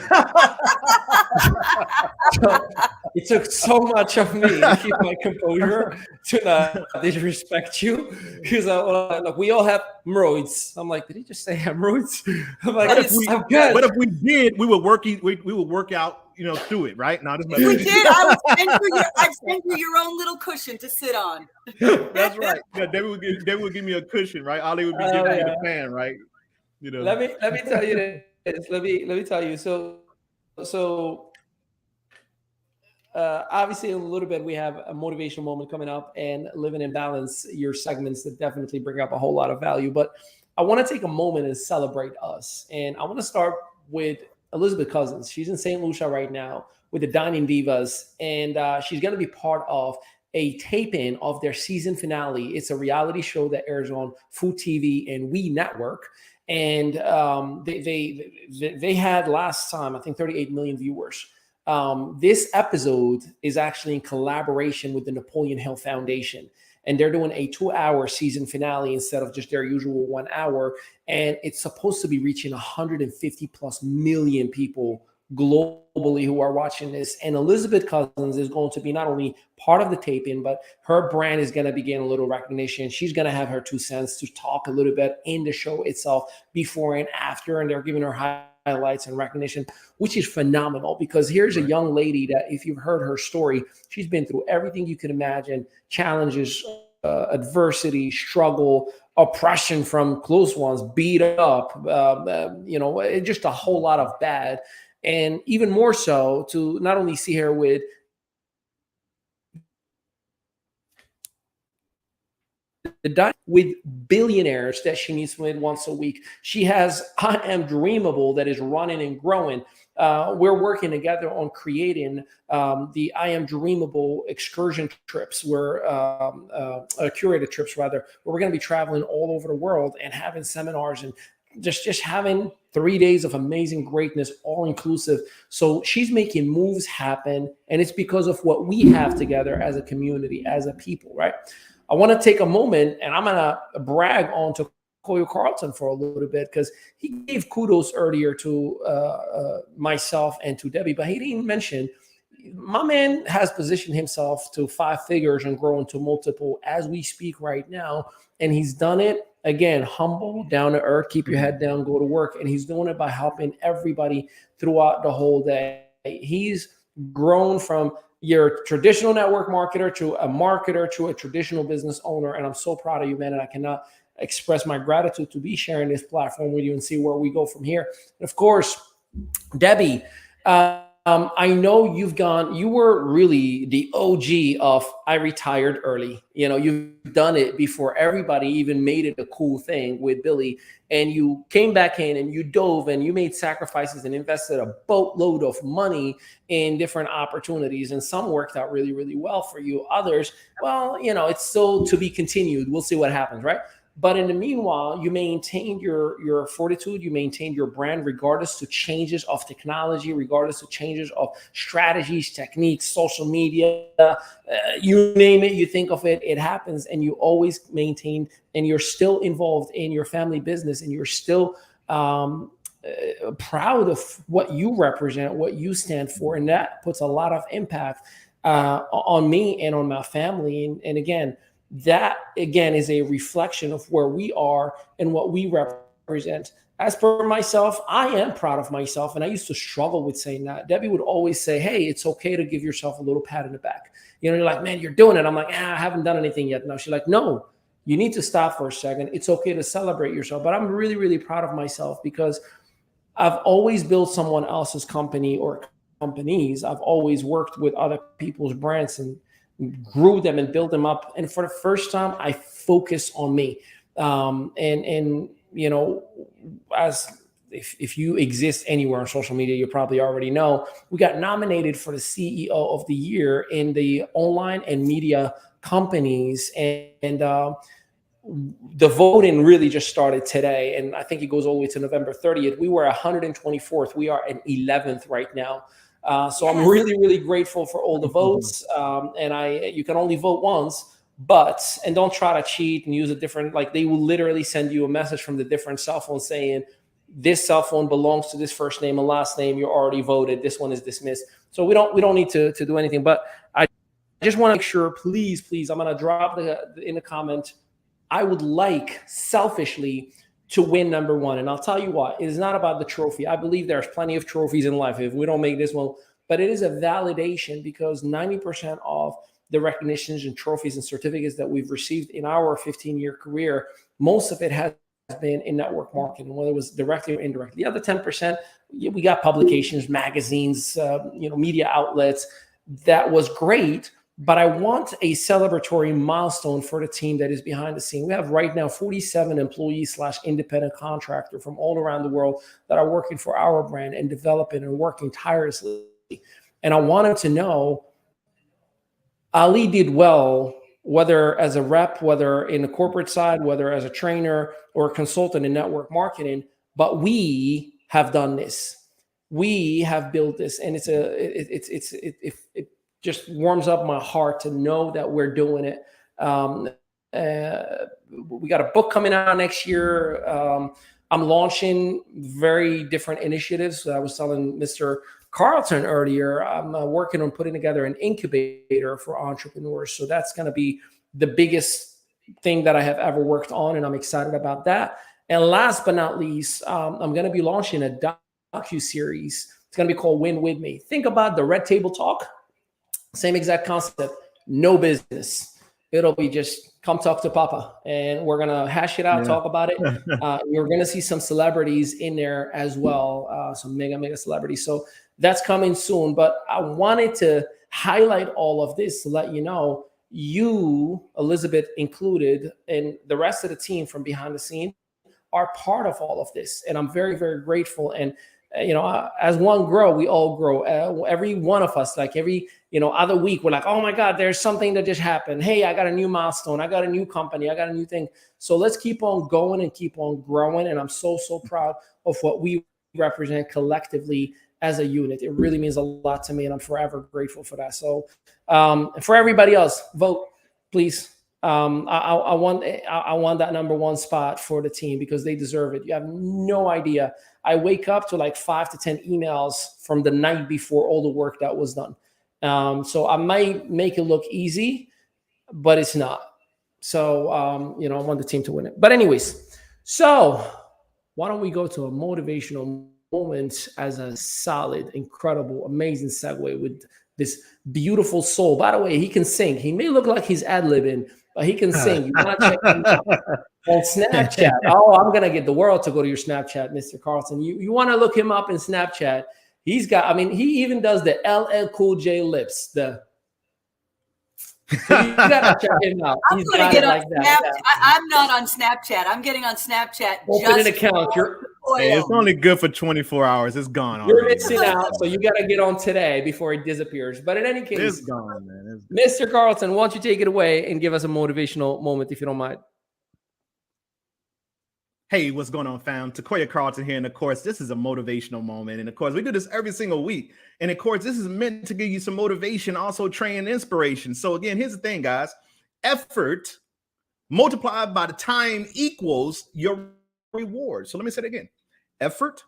Speaker 1: So it took so much of me to keep my composure to not disrespect you, because look, we all have hemorrhoids. I'm like, did he just say hemorrhoids? I'm like,
Speaker 4: but if we did, we would work out, through it, right? Now,
Speaker 3: if we did, I'd send you your own little cushion to sit on.
Speaker 4: That's right. Yeah, they would give me a cushion, right? Ollie would be giving me the fan, right?
Speaker 1: Let me tell you this. Let me tell you. So obviously, in a little bit, we have a motivational moment coming up, and Living in Balance, your segments that definitely bring up a whole lot of value. But I want to take a moment and celebrate us. And I want to start with Elizabeth Cousins. She's in St. Lucia right now with the Dining Divas, and she's going to be part of a tape-in of their season finale. It's a reality show that airs on Food TV and We Network. And they had last time, I think, 38 million viewers. This episode is actually in collaboration with the Napoleon Hill Foundation, and they're doing a 2-hour season finale instead of just their usual 1 hour. And it's supposed to be reaching 150 plus million people globally who are watching this. And Elizabeth Cousins is going to be not only part of the taping, but her brand is going to be getting a little recognition. She's going to have her 2 cents to talk a little bit in the show itself before and after, and they're giving her highlights and recognition, which is phenomenal, because here's a young lady that, if you've heard her story, she's been through everything you can imagine: challenges, adversity, struggle, oppression from close ones, beat up, just a whole lot of bad. And even more so to not only see her with billionaires that she meets with once a week. She has I Am Dreamable that is running and growing. We're working together on creating the I Am Dreamable excursion trips, where curated trips rather, where we're going to be traveling all over the world and having seminars and just having 3 days of amazing greatness, all inclusive. So she's making moves happen, and it's because of what we have together as a community, as a people, right? I want to take a moment, and I'm going to brag on to Koyo Carlton for a little bit, because he gave kudos earlier to myself and to Debbie, but he didn't mention my man has positioned himself to 5 figures and growing to multiple as we speak right now. And he's done it, again, humble, down to earth, keep your head down, go to work. And he's doing it by helping everybody throughout the whole day. He's grown from your traditional network marketer to a traditional business owner. And I'm so proud of you, man. And I cannot express my gratitude to be sharing this platform with you and see where we go from here. And of course, Debbie, I know you were really the OG of I retired early. You've done it before everybody even made it a cool thing with Billy, and you came back in and you dove and you made sacrifices and invested a boatload of money in different opportunities. And some worked out really, really well for you. Others, well, it's still to be continued. We'll see what happens, right? But in the meanwhile, you maintain your fortitude, you maintain your brand regardless to changes of technology, regardless to changes of strategies, techniques, social media, you name it, you think of it, it happens, and you always maintain, and you're still involved in your family business, and you're still proud of what you represent, what you stand for, and that puts a lot of impact on me and on my family. And again, that again is a reflection of where we are and what we represent. As per myself, I am proud of myself, and I used to struggle with saying that. Debbie would always say, hey, it's okay to give yourself a little pat in the back. You know, you're like, man, you're doing it. I'm like, I haven't done anything yet. No, she's like, no, you need to stop for a second. It's okay to celebrate yourself. But I'm really, really proud of myself because I've always built someone else's company or companies. I've always worked with other people's brands and grew them and built them up. And for the first time, I focus on me. And you know, as if you exist anywhere on social media, you probably already know, we got nominated for the CEO of the Year in the online and media companies. And the voting really just started today, and I think it goes all the way to November 30th. We were 124th. We are at 11th right now. So I'm really, really grateful for all the votes. And you can only vote once, and don't try to cheat and use a different, like they will literally send you a message from the different cell phone saying, this cell phone belongs to this first name and last name. You're already voted. This one is dismissed. So we don't need to do anything, but I just want to make sure, please, I'm going to drop in the comment. I would like selfishly to win number one. And I'll tell you what, it is not about the trophy. I believe there's plenty of trophies in life if we don't make this one, but it is a validation because 90% of the recognitions and trophies and certificates that we've received in our 15-year career, most of it has been in network marketing, whether it was directly or indirectly. The other 10%, we got publications, magazines, media outlets. That was great. But I want a celebratory milestone for the team that is behind the scene. We have right now 47 employees / independent contractor from all around the world that are working for our brand and developing and working tirelessly. And I want them to know Ali did well, whether as a rep, whether in the corporate side, whether as a trainer or a consultant in network marketing, but we have done this. We have built this, and it just warms up my heart to know that we're doing it. We got a book coming out next year. I'm launching very different initiatives. I was telling Mr. Carlton earlier, I'm working on putting together an incubator for entrepreneurs. So that's going to be the biggest thing that I have ever worked on, and I'm excited about that. And last but not least, I'm going to be launching a docu-series. It's going to be called Win With Me. Think about the Red Table Talk. Same exact concept, no business. It'll be just come talk to Papa, and we're gonna hash it out, talk about it. You're gonna see some celebrities in there as well, some mega celebrities. So that's coming soon. But I wanted to highlight all of this to let you know, you, Elizabeth included, and the rest of the team from behind the scene are part of all of this, and I'm very, very grateful. And as one grow, we all grow. Every one of us, like every other week, we're like, oh my God, there's something that just happened. Hey, I got a new milestone. I got a new company. I got a new thing. So let's keep on going and keep on growing. And I'm so proud of what we represent collectively as a unit. It really means a lot to me, and I'm forever grateful for that. So for everybody else, vote, please. I want that number one spot for the team because they deserve it. You have no idea. I wake up to like 5 to 10 emails from the night before all the work that was done. So I might make it look easy, but it's not. So, I want the team to win it. But anyways, so why don't we go to a motivational moment as a solid, incredible, amazing segue with this beautiful soul. By the way, he can sing. He may look like he's ad-libbing, but he can sing. You want to check him out on Snapchat. Oh, I'm going to get the world to go to your Snapchat, Mr. Carlson. You want to look him up in Snapchat. He's got, he even does the LL Cool J lips. So you got to check him out.
Speaker 3: I'm going to get on Snapchat. I'm not on Snapchat. I'm getting on Snapchat.
Speaker 1: Open an account.
Speaker 4: It's only good for 24 hours. It's gone
Speaker 1: You're
Speaker 4: already.
Speaker 1: missing out, so you got to get on today before it disappears. But in any case,
Speaker 4: it's gone, man.
Speaker 1: Mr. Carlton, why don't you take it away and give us a motivational moment, if you don't mind?
Speaker 4: Hey, what's going on, fam? Takoya Carlton here. And of course, this is a motivational moment. And of course, we do this every single week. And of course, this is meant to give you some motivation, also training inspiration. So again, here's the thing, guys. Effort multiplied by the time equals your reward. So let me say it again. Effort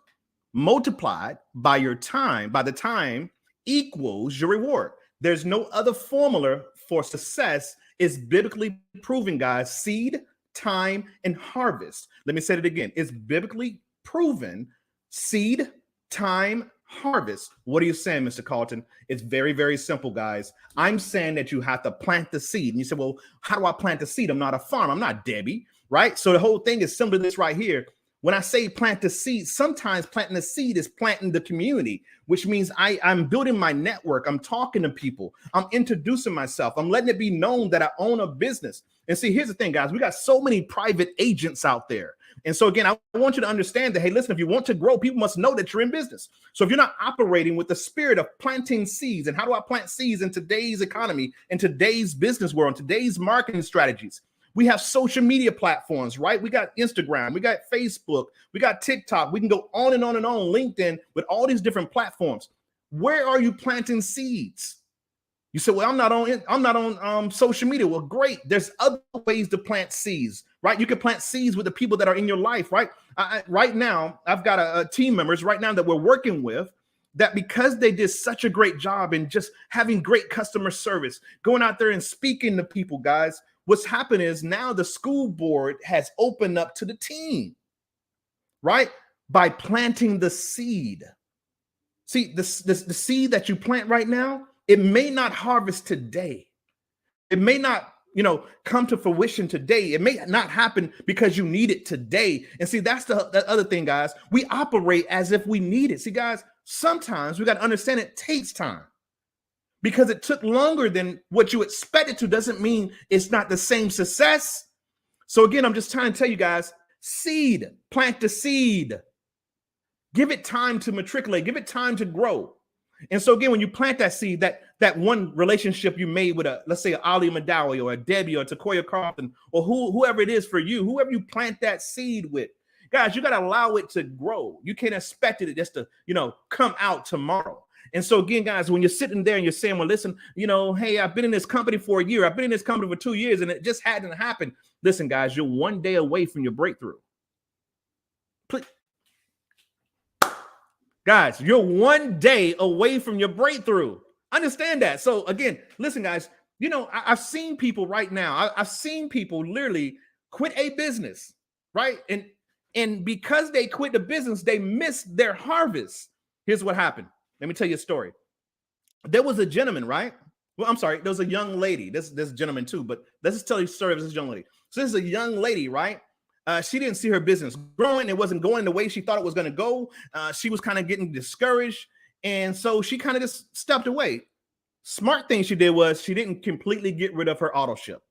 Speaker 4: multiplied by your time, by the time equals your reward. There's no other formula for success. It's biblically proven, guys. Seed, time, and harvest. Let me say it again. It's biblically proven. Seed, time, harvest. What are you saying, Mr. Carlton? It's very, very simple, guys. I'm saying that you have to plant the seed. And you say, well, how do I plant the seed? I'm not a farm. I'm not Debbie, right? So the whole thing is simply this right here. When I say plant the seed, sometimes planting the seed is planting the community, which means I'm building my network. I'm talking to people. I'm introducing myself. I'm letting it be known that I own a business. And see, here's the thing, guys. We got so many private agents out there. And so again, I want you to understand that, hey, listen, if you want to grow, people must know that you're in business. So if you're not operating with the spirit of planting seeds, and how do I plant seeds in today's economy, in today's business world, in today's marketing strategies? We have social media platforms, right? We got Instagram, we got Facebook, we got TikTok. We can go on and on and on, LinkedIn, with all these different platforms. Where are you planting seeds? You say, well, I'm not on social media. Well, great. There's other ways to plant seeds, right? You can plant seeds with the people that are in your life, right? Right now, I've got a team members right now that we're working with, that because they did such a great job in just having great customer service, going out there and speaking to people, guys, what's happened is now the school board has opened up to the team, right? By planting the seed. See, the seed that you plant right now, it may not harvest today. It may not, come to fruition today. It may not happen because you need it today. And see, that's the other thing, guys. We operate as if we need it. See, guys, sometimes we got to understand it takes time. Because it took longer than what you expected to doesn't mean it's not the same success. So again, I'm just trying to tell you guys, seed, plant the seed. Give it time to matriculate. Give it time to grow. And so again, when you plant that seed, that one relationship you made with let's say, an Ali Madawi or a Debbie or a Takoya Carlton or whoever it is for you, whoever you plant that seed with, guys, you got to allow it to grow. You can't expect it just to, come out tomorrow. And so again, guys, when you're sitting there and you're saying, well, listen, hey, I've been in this company for a year. I've been in this company for 2 years and it just hadn't happened. Listen, guys, you're one day away from your breakthrough. Please. Guys, you're one day away from your breakthrough. Understand that. So again, listen, guys, I've seen people right now. I've seen people literally quit a business, right? And because they quit the business, they missed their harvest. Here's what happened. Let me tell you a story. There was a gentleman, right? Well, I'm sorry. There was a young lady. This gentleman too, but let's just tell you the story of this young lady. So this is a young lady, right? She didn't see her business growing. It wasn't going the way she thought it was going to go. She was kind of getting discouraged. And so she kind of just stepped away. Smart thing she did was she didn't completely get rid of her auto ship.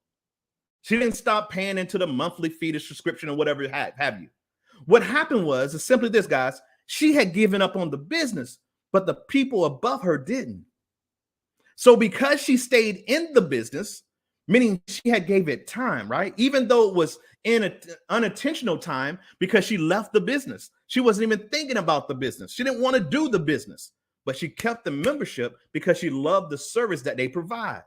Speaker 4: She didn't stop paying into the monthly fee, the subscription, or whatever have you. What happened was is simply this, guys. She had given up on the business, but the people above her didn't. So because she stayed in the business, meaning she had gave it time, right? Even though it was in an unintentional time because she left the business. She wasn't even thinking about the business. She didn't want to do the business, but she kept the membership because she loved the service that they provide.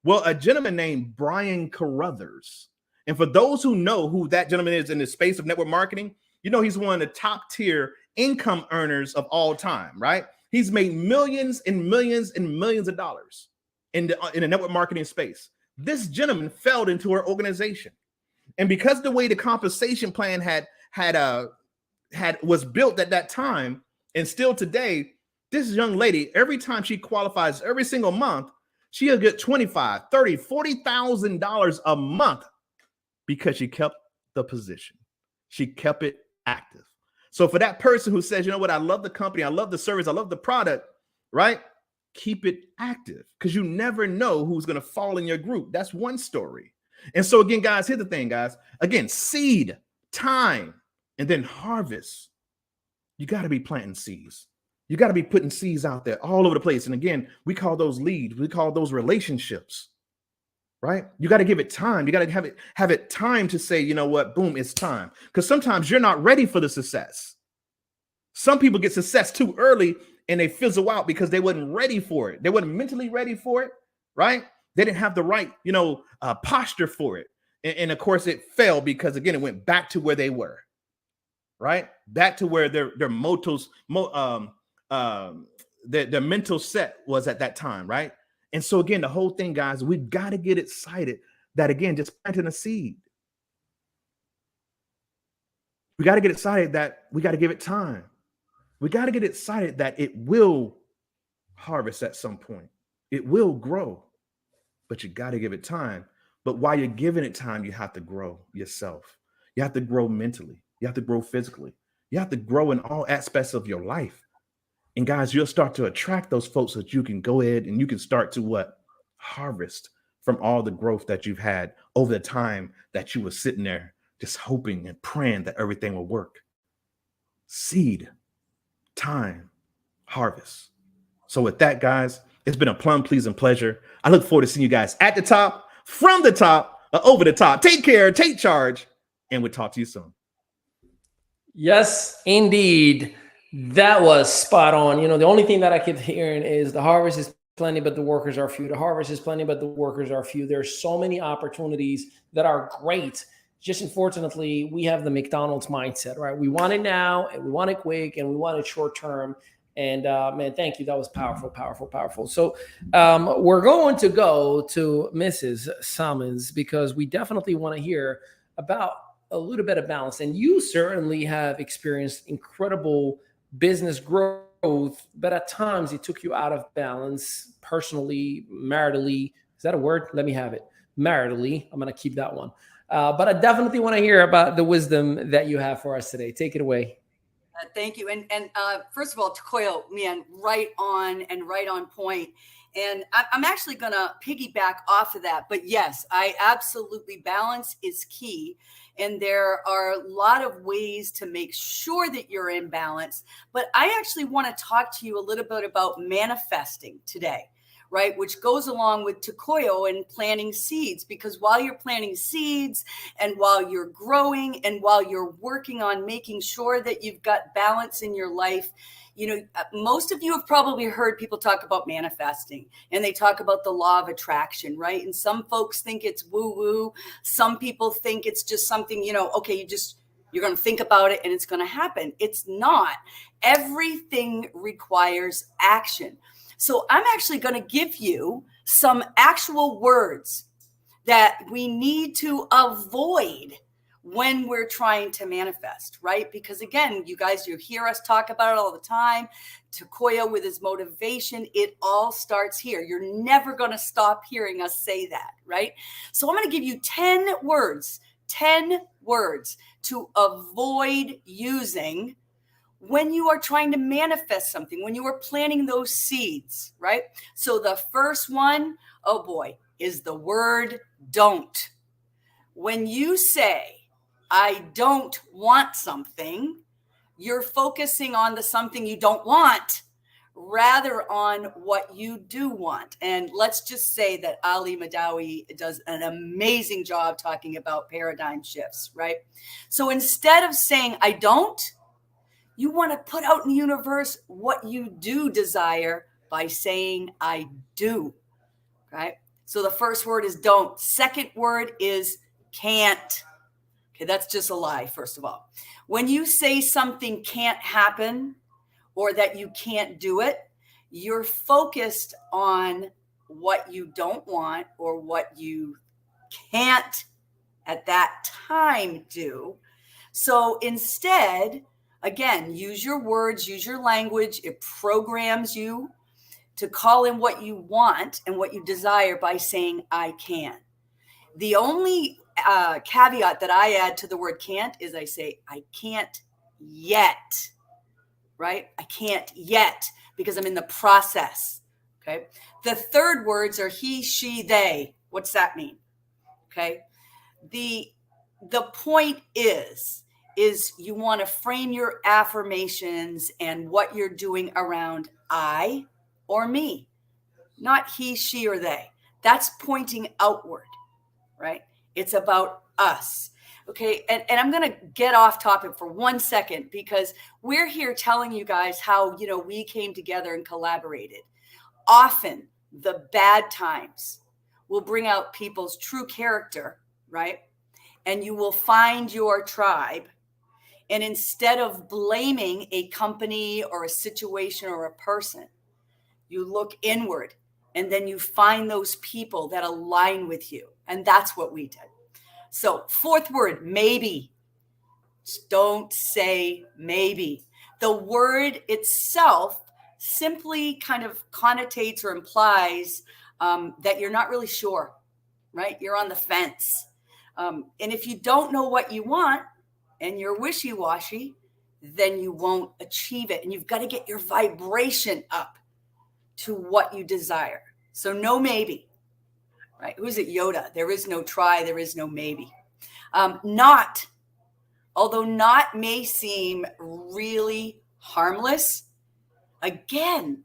Speaker 4: Well, a gentleman named Brian Carruthers, and for those who know who that gentleman is in the space of network marketing, he's one of the top tier income earners of all time, right? He's made millions and millions and millions of dollars in the network marketing space. This gentleman fell into her organization. And because the way the compensation plan was built at that time, and still today, this young lady, every time she qualifies every single month, she'll get $25,000, $30,000, $40,000 a month because she kept the position. She kept it active. So for that person who says, you know what, I love the company, I love the service, I love the product, right? Keep it active because you never know who's going to fall in your group. That's one story. And so again, guys, here's the thing, guys. Again, seed, time, and then harvest. You got to be planting seeds. You got to be putting seeds out there all over the place. And again, we call those leads. We call those relationships. right? You got to give it time. You got to have it time to say, you know what, boom, it's time. Because sometimes you're not ready for the success. Some people get success too early and they fizzle out because they wasn't ready for it. They wasn't mentally ready for it, right? They didn't have the right, posture for it. And of course it failed because again, it went back to where they were, right? Back to where their mental set was at that time, right? And so again, the whole thing, guys, we got to get excited that again, just planting a seed. We got to get excited that we got to give it time. We got to get excited that it will harvest at some point. It will grow, but you got to give it time. But while you're giving it time, you have to grow yourself. You have to grow mentally. You have to grow physically. You have to grow in all aspects of your life. And guys, you'll start to attract those folks that you can go ahead and you can start to what? Harvest from all the growth that you've had over the time that you were sitting there just hoping and praying that everything will work. Seed, time, harvest. So with that, guys, it's been a plum pleasing pleasure. I look forward to seeing you guys at the top, from the top, over the top. Take care, take charge, and we'll talk to you soon.
Speaker 1: Yes, indeed. That was spot on. The only thing that I keep hearing is the harvest is plenty, but the workers are few. The harvest is plenty, but the workers are few. There's so many opportunities that are great. Just unfortunately, we have the McDonald's mindset, right? We want it now, and we want it quick, and we want it short term. And man, thank you. That was powerful, powerful, powerful. So we're going to go to Mrs. Summons because we definitely want to hear about a little bit of balance. And you certainly have experienced incredible business growth, but at times it took you out of balance personally, maritally. Is that a word? Let me have it. Maritally. I'm going to keep that one. But I definitely want to hear about the wisdom that you have for us today. Take it away.
Speaker 3: Thank you. And first of all, Takoyo, man, right on point. And I'm actually going to piggyback off of that. But yes, I absolutely, balance is key. And there are a lot of ways to make sure that you're in balance. But I actually want to talk to you a little bit about manifesting today, right? Which goes along with Takoyo and planting seeds, because while you're planting seeds and while you're growing and while you're working on making sure that you've got balance in your life, most of you have probably heard people talk about manifesting, and they talk about the law of attraction, right? And some folks think it's woo woo. Some people think it's just something, okay, you're going to think about it and it's going to happen. It's not. Everything requires action. So I'm actually going to give you some actual words that we need to avoid when we're trying to manifest, right? Because again, you guys, you hear us talk about it all the time. Takoyo with his motivation, it all starts here. You're never going to stop hearing us say that, right? So I'm going to give you 10 words to avoid using when you are trying to manifest something, when you are planting those seeds, right? So the first one, oh boy, is the word don't. When you say, I don't want something, you're focusing on the something you don't want rather on what you do want. And let's just say that Ali Madawi does an amazing job talking about paradigm shifts, right? So instead of saying, I don't, you want to put out in the universe what you do desire by saying, I do, right? So the first word is don't. Second word is can't. Okay, that's just a lie, first of all. When you say something can't happen or that you can't do it, you're focused on what you don't want or what you can't at that time do. So instead, again, use your words, use your language. It programs you to call in what you want and what you desire by saying, I can. The only caveat that I add to the word can't is I say, I can't yet, right? I can't yet because I'm in the process, okay? The third words are he, she, they. What's that mean? Okay. The point is you want to frame your affirmations and what you're doing around I or me, not he, she, or they. That's pointing outward, right? It's about us. Okay. And I'm going to get off topic for 1 second because we're here telling you guys how, we came together and collaborated. Often the bad times will bring out people's true character, right? And you will find your tribe. And instead of blaming a company or a situation or a person, you look inward and then you find those people that align with you. And that's what we did. So, fourth word, maybe. Don't say maybe. The word itself simply kind of connotates or implies that you're not really sure, right? You're on the fence. And if you don't know what you want and you're wishy-washy, then you won't achieve it. And you've got to get your vibration up to what you desire. So no maybe, right? Who's it? Yoda. There is no try. There is no maybe. Not, although not may seem really harmless, again,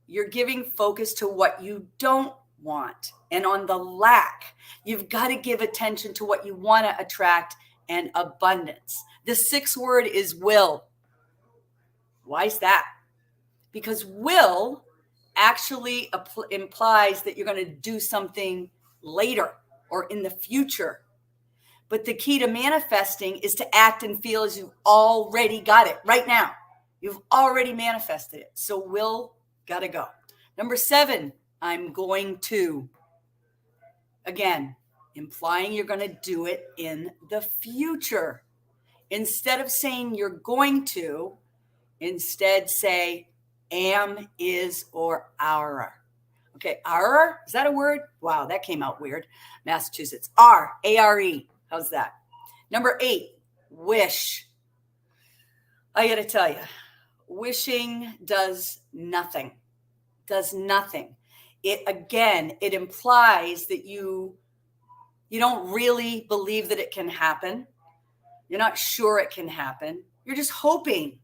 Speaker 3: you're giving focus to what you don't want. And on the lack, you've got to give attention to what you want to attract and abundance. The sixth word is will. Why is that? Because will actually implies that you're going to do something later or in the future. But the key to manifesting is to act and feel as you've already got it right now. You've already manifested it. So will got to go. Number 7, I'm going to. Again, implying you're going to do it in the future. Instead of saying you're going to, instead say am, is, or are. Okay, are, is that a word? Wow, that came out weird. Massachusetts. Are, A-R-E. How's that? Number 8, wish. I got to tell you, wishing does nothing. Does nothing. It implies that you don't really believe that it can happen. You're not sure it can happen. You're just hoping.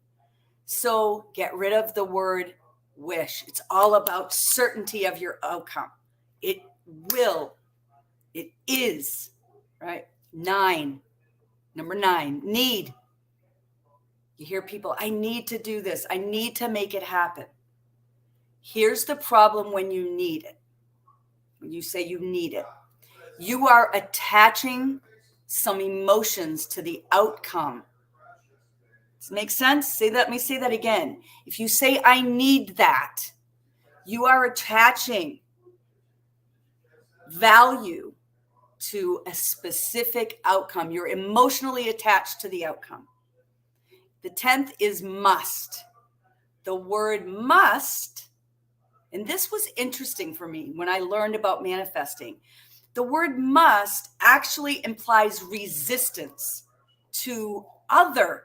Speaker 3: So get rid of the word wish. It's all about certainty of your outcome. It will. It is, right? 9. Number 9, need. You hear people, I need to do this. I need to make it happen. Here's the problem when you need it. When you say you need it, you are attaching some emotions to the outcome. Does it make sense? Let me say that again. If you say, I need that, you are attaching value to a specific outcome. You're emotionally attached to the outcome. The 10th is must. The word must, and this was interesting for me when I learned about manifesting. The word must actually implies resistance to other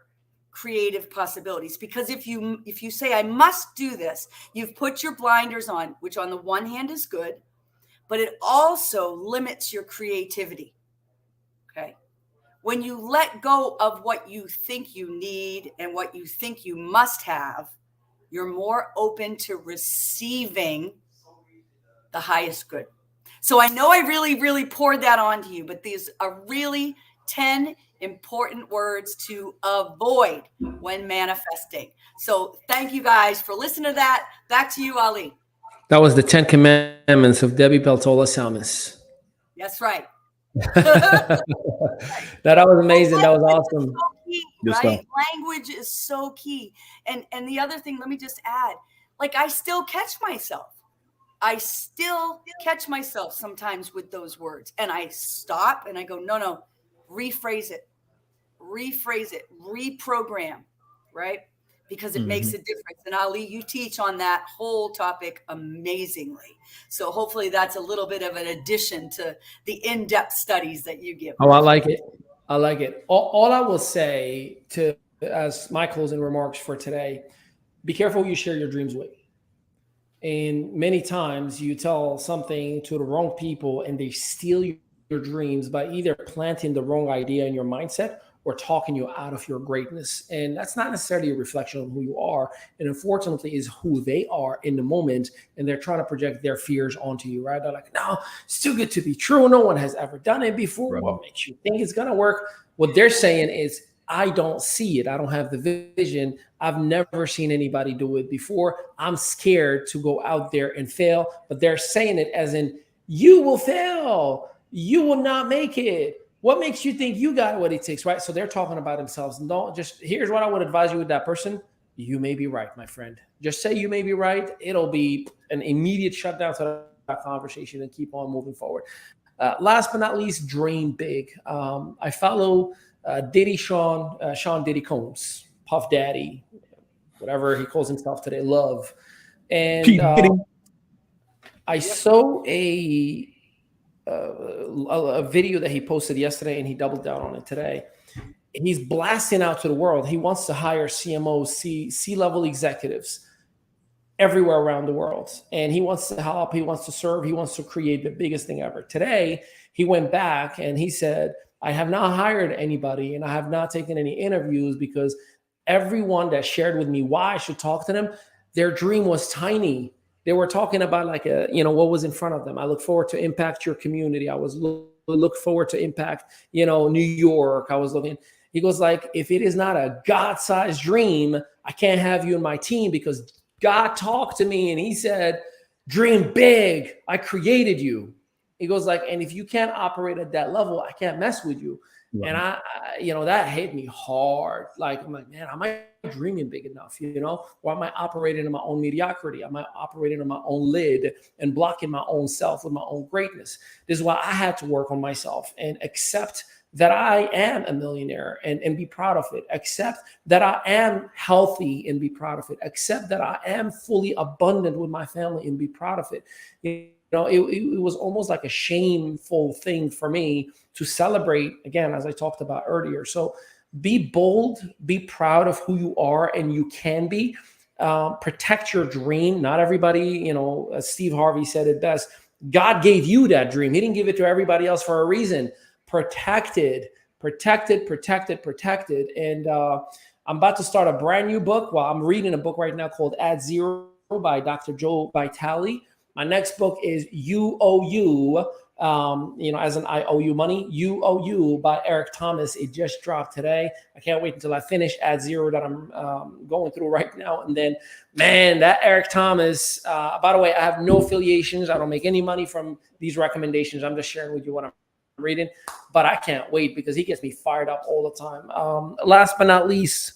Speaker 3: creative possibilities. Because if you say, I must do this, you've put your blinders on, which on the one hand is good, but it also limits your creativity. Okay. When you let go of what you think you need and what you think you must have, you're more open to receiving the highest good. So I know I really, really poured that onto you, but these are really 10 important words to avoid when manifesting. So thank you guys for listening to that. Back to you, Ali.
Speaker 1: That was the 10 Commandments of Debbie Peltola-Salmis.
Speaker 3: That's right.
Speaker 1: That was amazing. That was awesome.
Speaker 3: So key, right? Language is so key. And the other thing, let me just add, like I still catch myself sometimes with those words, and I stop and I go, no, rephrase it, reprogram, right? Because it makes a difference. And Ali, you teach on that whole topic amazingly. So hopefully that's a little bit of an addition to the in-depth studies that you give.
Speaker 1: Oh, I like it. All I will say as my closing remarks for today, be careful who you share your dreams with. And many times you tell something to the wrong people and they steal your dreams by either planting the wrong idea in your mindset or talking you out of your greatness. And that's not necessarily a reflection of who you are. And unfortunately is who they are in the moment. And they're trying to project their fears onto you, right? They're like, no, it's too good to be true. No one has ever done it before.
Speaker 4: Right.
Speaker 1: What makes you think it's going to work? What they're saying is, I don't see it. I don't have the vision. I've never seen anybody do it before. I'm scared to go out there and fail. But they're saying it as in, you will fail. You will not make it. What makes you think you got what it takes, right? So they're talking about themselves. No, just here's what I would advise you with that person. You may be right, my friend. Just say you may be right. It'll be an immediate shutdown to that conversation and keep on moving forward. Last but not least, dream big. I follow Sean Diddy Combs, Puff Daddy, whatever he calls himself today, Love. And I saw a video that he posted yesterday, and he doubled down on it today. He's blasting out to the world. He wants to hire CMOs, C-level executives everywhere around the world. And he wants to help. He wants to serve. He wants to create the biggest thing ever. Today, he went back and he said, I have not hired anybody and I have not taken any interviews because everyone that shared with me why I should talk to them, their dream was tiny. They were talking about like what was in front of them. I look forward to impact your community. I was look forward to impact, New York. I was looking. He goes like, if it is not a God-sized dream, I can't have you in my team because God talked to me and he said, dream big. I created you. He goes like, and if you can't operate at that level, I can't mess with you. Wow. And I that hit me hard. Like, I'm like, man, am I dreaming big enough? Or am I operating in my own mediocrity? Am I operating in my own lid and blocking my own self with my own greatness? This is why I had to work on myself and accept that I am a millionaire and be proud of it. Accept that I am healthy and be proud of it. Accept that I am fully abundant with my family and be proud of it. It was almost like a shameful thing for me to celebrate, again, as I talked about earlier. So be bold, be proud of who you are and you can be. Protect your dream. Not everybody, as Steve Harvey said it best, God gave you that dream. He didn't give it to everybody else for a reason. Protected. And I'm about to start a brand new book. Well, I'm reading a book right now called At Zero by Dr. Joe Vitale. My next book is You Owe You, as in I owe you money. You Owe You by Eric Thomas. It just dropped today. I can't wait until I finish At Zero that I'm going through right now. And then, man, that Eric Thomas, by the way, I have no affiliations. I don't make any money from these recommendations. I'm just sharing with you what I'm reading. But I can't wait because he gets me fired up all the time. Last but not least,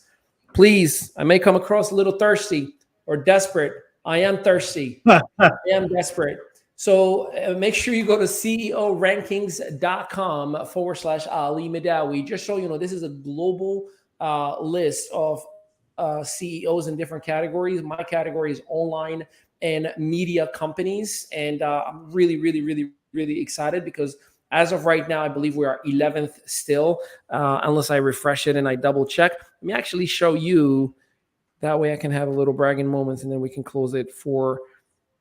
Speaker 1: please, I may come across a little thirsty or desperate. I am thirsty. I am desperate. So make sure you go to ceorankings.com/Ali Madawi. Just so this is a global list of CEOs in different categories. My category is online and media companies. And I'm really, really, really, really excited because as of right now, I believe we are 11th still, unless I refresh it and I double check. Let me actually show you. That way I can have a little bragging moments and then we can close it for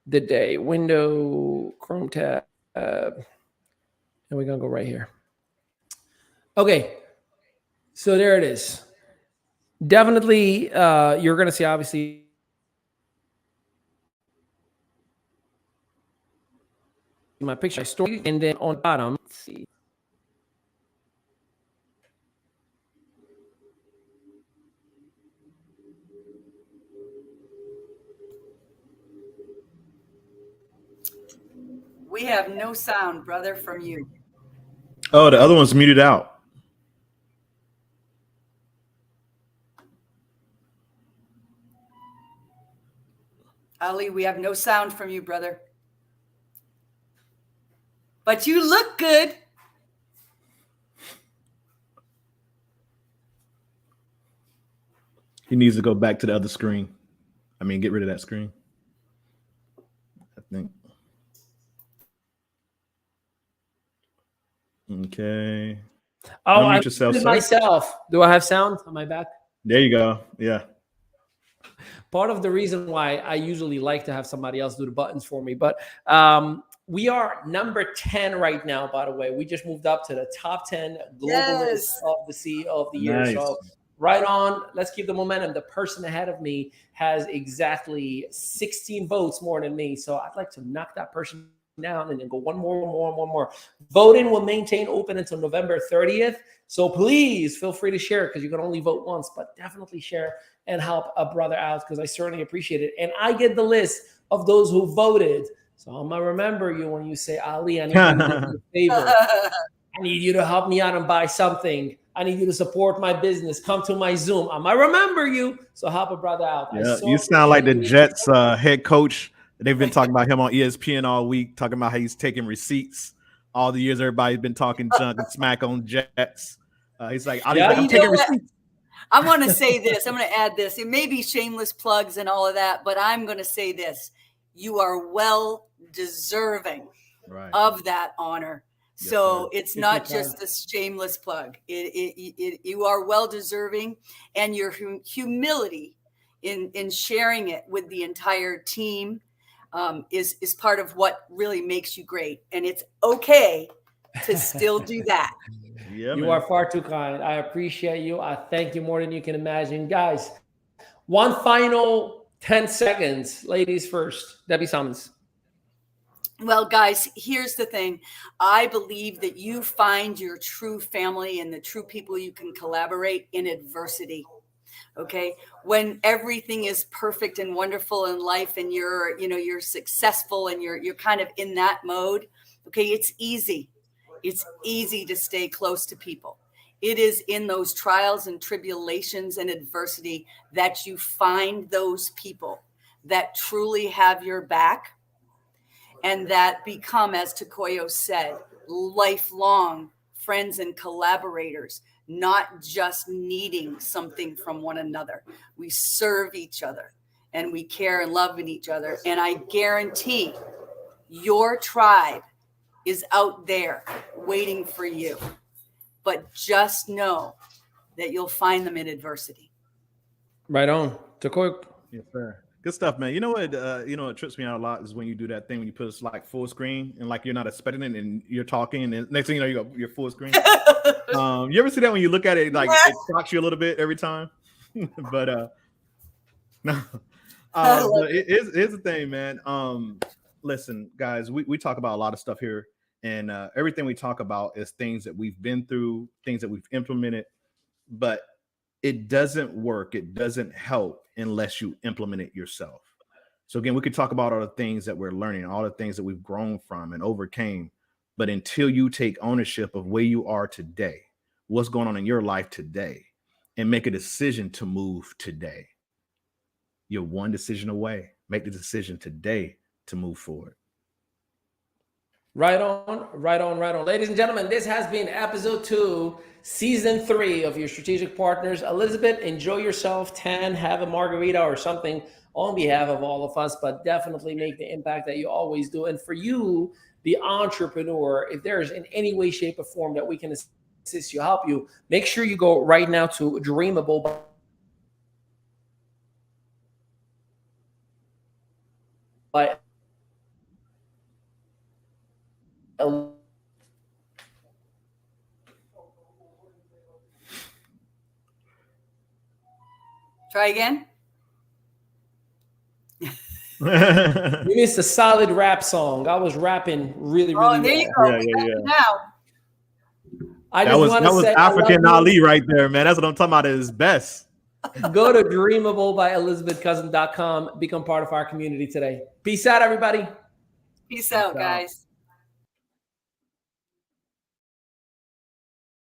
Speaker 1: the day. Window, Chrome tab, and we're going to go right here. Okay, so there it is. Definitely, you're going to see, obviously, my picture story, and then on the bottom, let's see.
Speaker 3: We have no sound, brother, from you.
Speaker 4: Oh, the other one's muted out.
Speaker 3: Ali, we have no sound from you, brother. But you look good.
Speaker 4: He needs to go back to the other screen. Get rid of that screen. I think. Okay.
Speaker 1: Oh, I muted myself. Do I have sound? Am I back?
Speaker 4: There you go. Yeah.
Speaker 1: Part of the reason why I usually like to have somebody else do the buttons for me, but We are number 10 right now, by the way. We just moved up to the top 10 global list
Speaker 3: Yes.
Speaker 1: of the CEO of the year.
Speaker 4: Nice.
Speaker 1: So right on. Let's keep the momentum. The person ahead of me has exactly 16 votes more than me. So I'd like to knock that person down and then go one more. Voting will maintain open until November 30th. So please feel free to share because you can only vote once, but definitely share and help a brother out because I certainly appreciate it. And I get the list of those who voted. So I'm going to remember you when you say, Ali, I need you to do me a favor. I need you to help me out and buy something. I need you to support my business. Come to my Zoom. I might remember you. So help a brother out.
Speaker 4: Yeah, you sound like the Jets head coach. They've been talking about him on ESPN all week, talking about how he's taking receipts. All the years everybody's been talking junk and smack on Jets. He's like, I'm taking receipts.
Speaker 3: I want to say this. I'm going to add this. It may be shameless plugs and all of that, but I'm going to say this. You are well deserving of that honor. Yes, so it's not just a shameless plug. You are well deserving, and your humility in sharing it with the entire team is part of what really makes you great. And it's okay to still do that.
Speaker 1: Yeah, you are far too kind. I appreciate you. I thank you more than you can imagine. Guys, one final 10 seconds. Ladies first. Debbie Summons.
Speaker 3: Well, guys, here's the thing. I believe that you find your true family and the true people you can collaborate in adversity. Okay. When everything is perfect and wonderful in life and you're successful and you're kind of in that mode. Okay. It's easy. It's easy to stay close to people. It is in those trials and tribulations and adversity that you find those people that truly have your back and that become, as Takoyo said, lifelong friends and collaborators, not just needing something from one another. We serve each other and we care and love each other. And I guarantee your tribe is out there waiting for you. But just know that you'll find them in adversity.
Speaker 1: Right on. Takoyo.
Speaker 4: Yes, sir. Good stuff, man. You know what trips me out a lot is when you do that thing when you put it like full screen and like you're not expecting it and you're talking and next thing you know you're full screen. You ever see that when you look at it like it shocks you a little bit every time? But no. Here's the thing, man. Listen, guys, we talk about a lot of stuff here, and everything we talk about is things that we've been through, things that we've implemented, but it doesn't work. It doesn't help unless you implement it yourself. So again, we could talk about all the things that we're learning, all the things that we've grown from and overcame. But until you take ownership of where you are today, what's going on in your life today, and make a decision to move today, you're one decision away. Make the decision today to move forward.
Speaker 1: Right on. Ladies and gentlemen, this has been episode 2, season 3 of your strategic partners. Elizabeth, enjoy yourself, have a margarita or something on behalf of all of us, but definitely make the impact that you always do. And for you, the entrepreneur, if there's in any way, shape, or form that we can assist you, help you, make sure you go right now to Dreamable by
Speaker 3: Try again.
Speaker 1: You missed a solid rap song. I was rapping really
Speaker 3: there you go.
Speaker 4: Yeah.
Speaker 3: Now.
Speaker 4: That was African Ali right there, man. That's what I'm talking about at his best.
Speaker 1: Go to dreamablebyelizabethcousin.com. Become part of our community today. Peace out, everybody.
Speaker 3: Peace out, guys.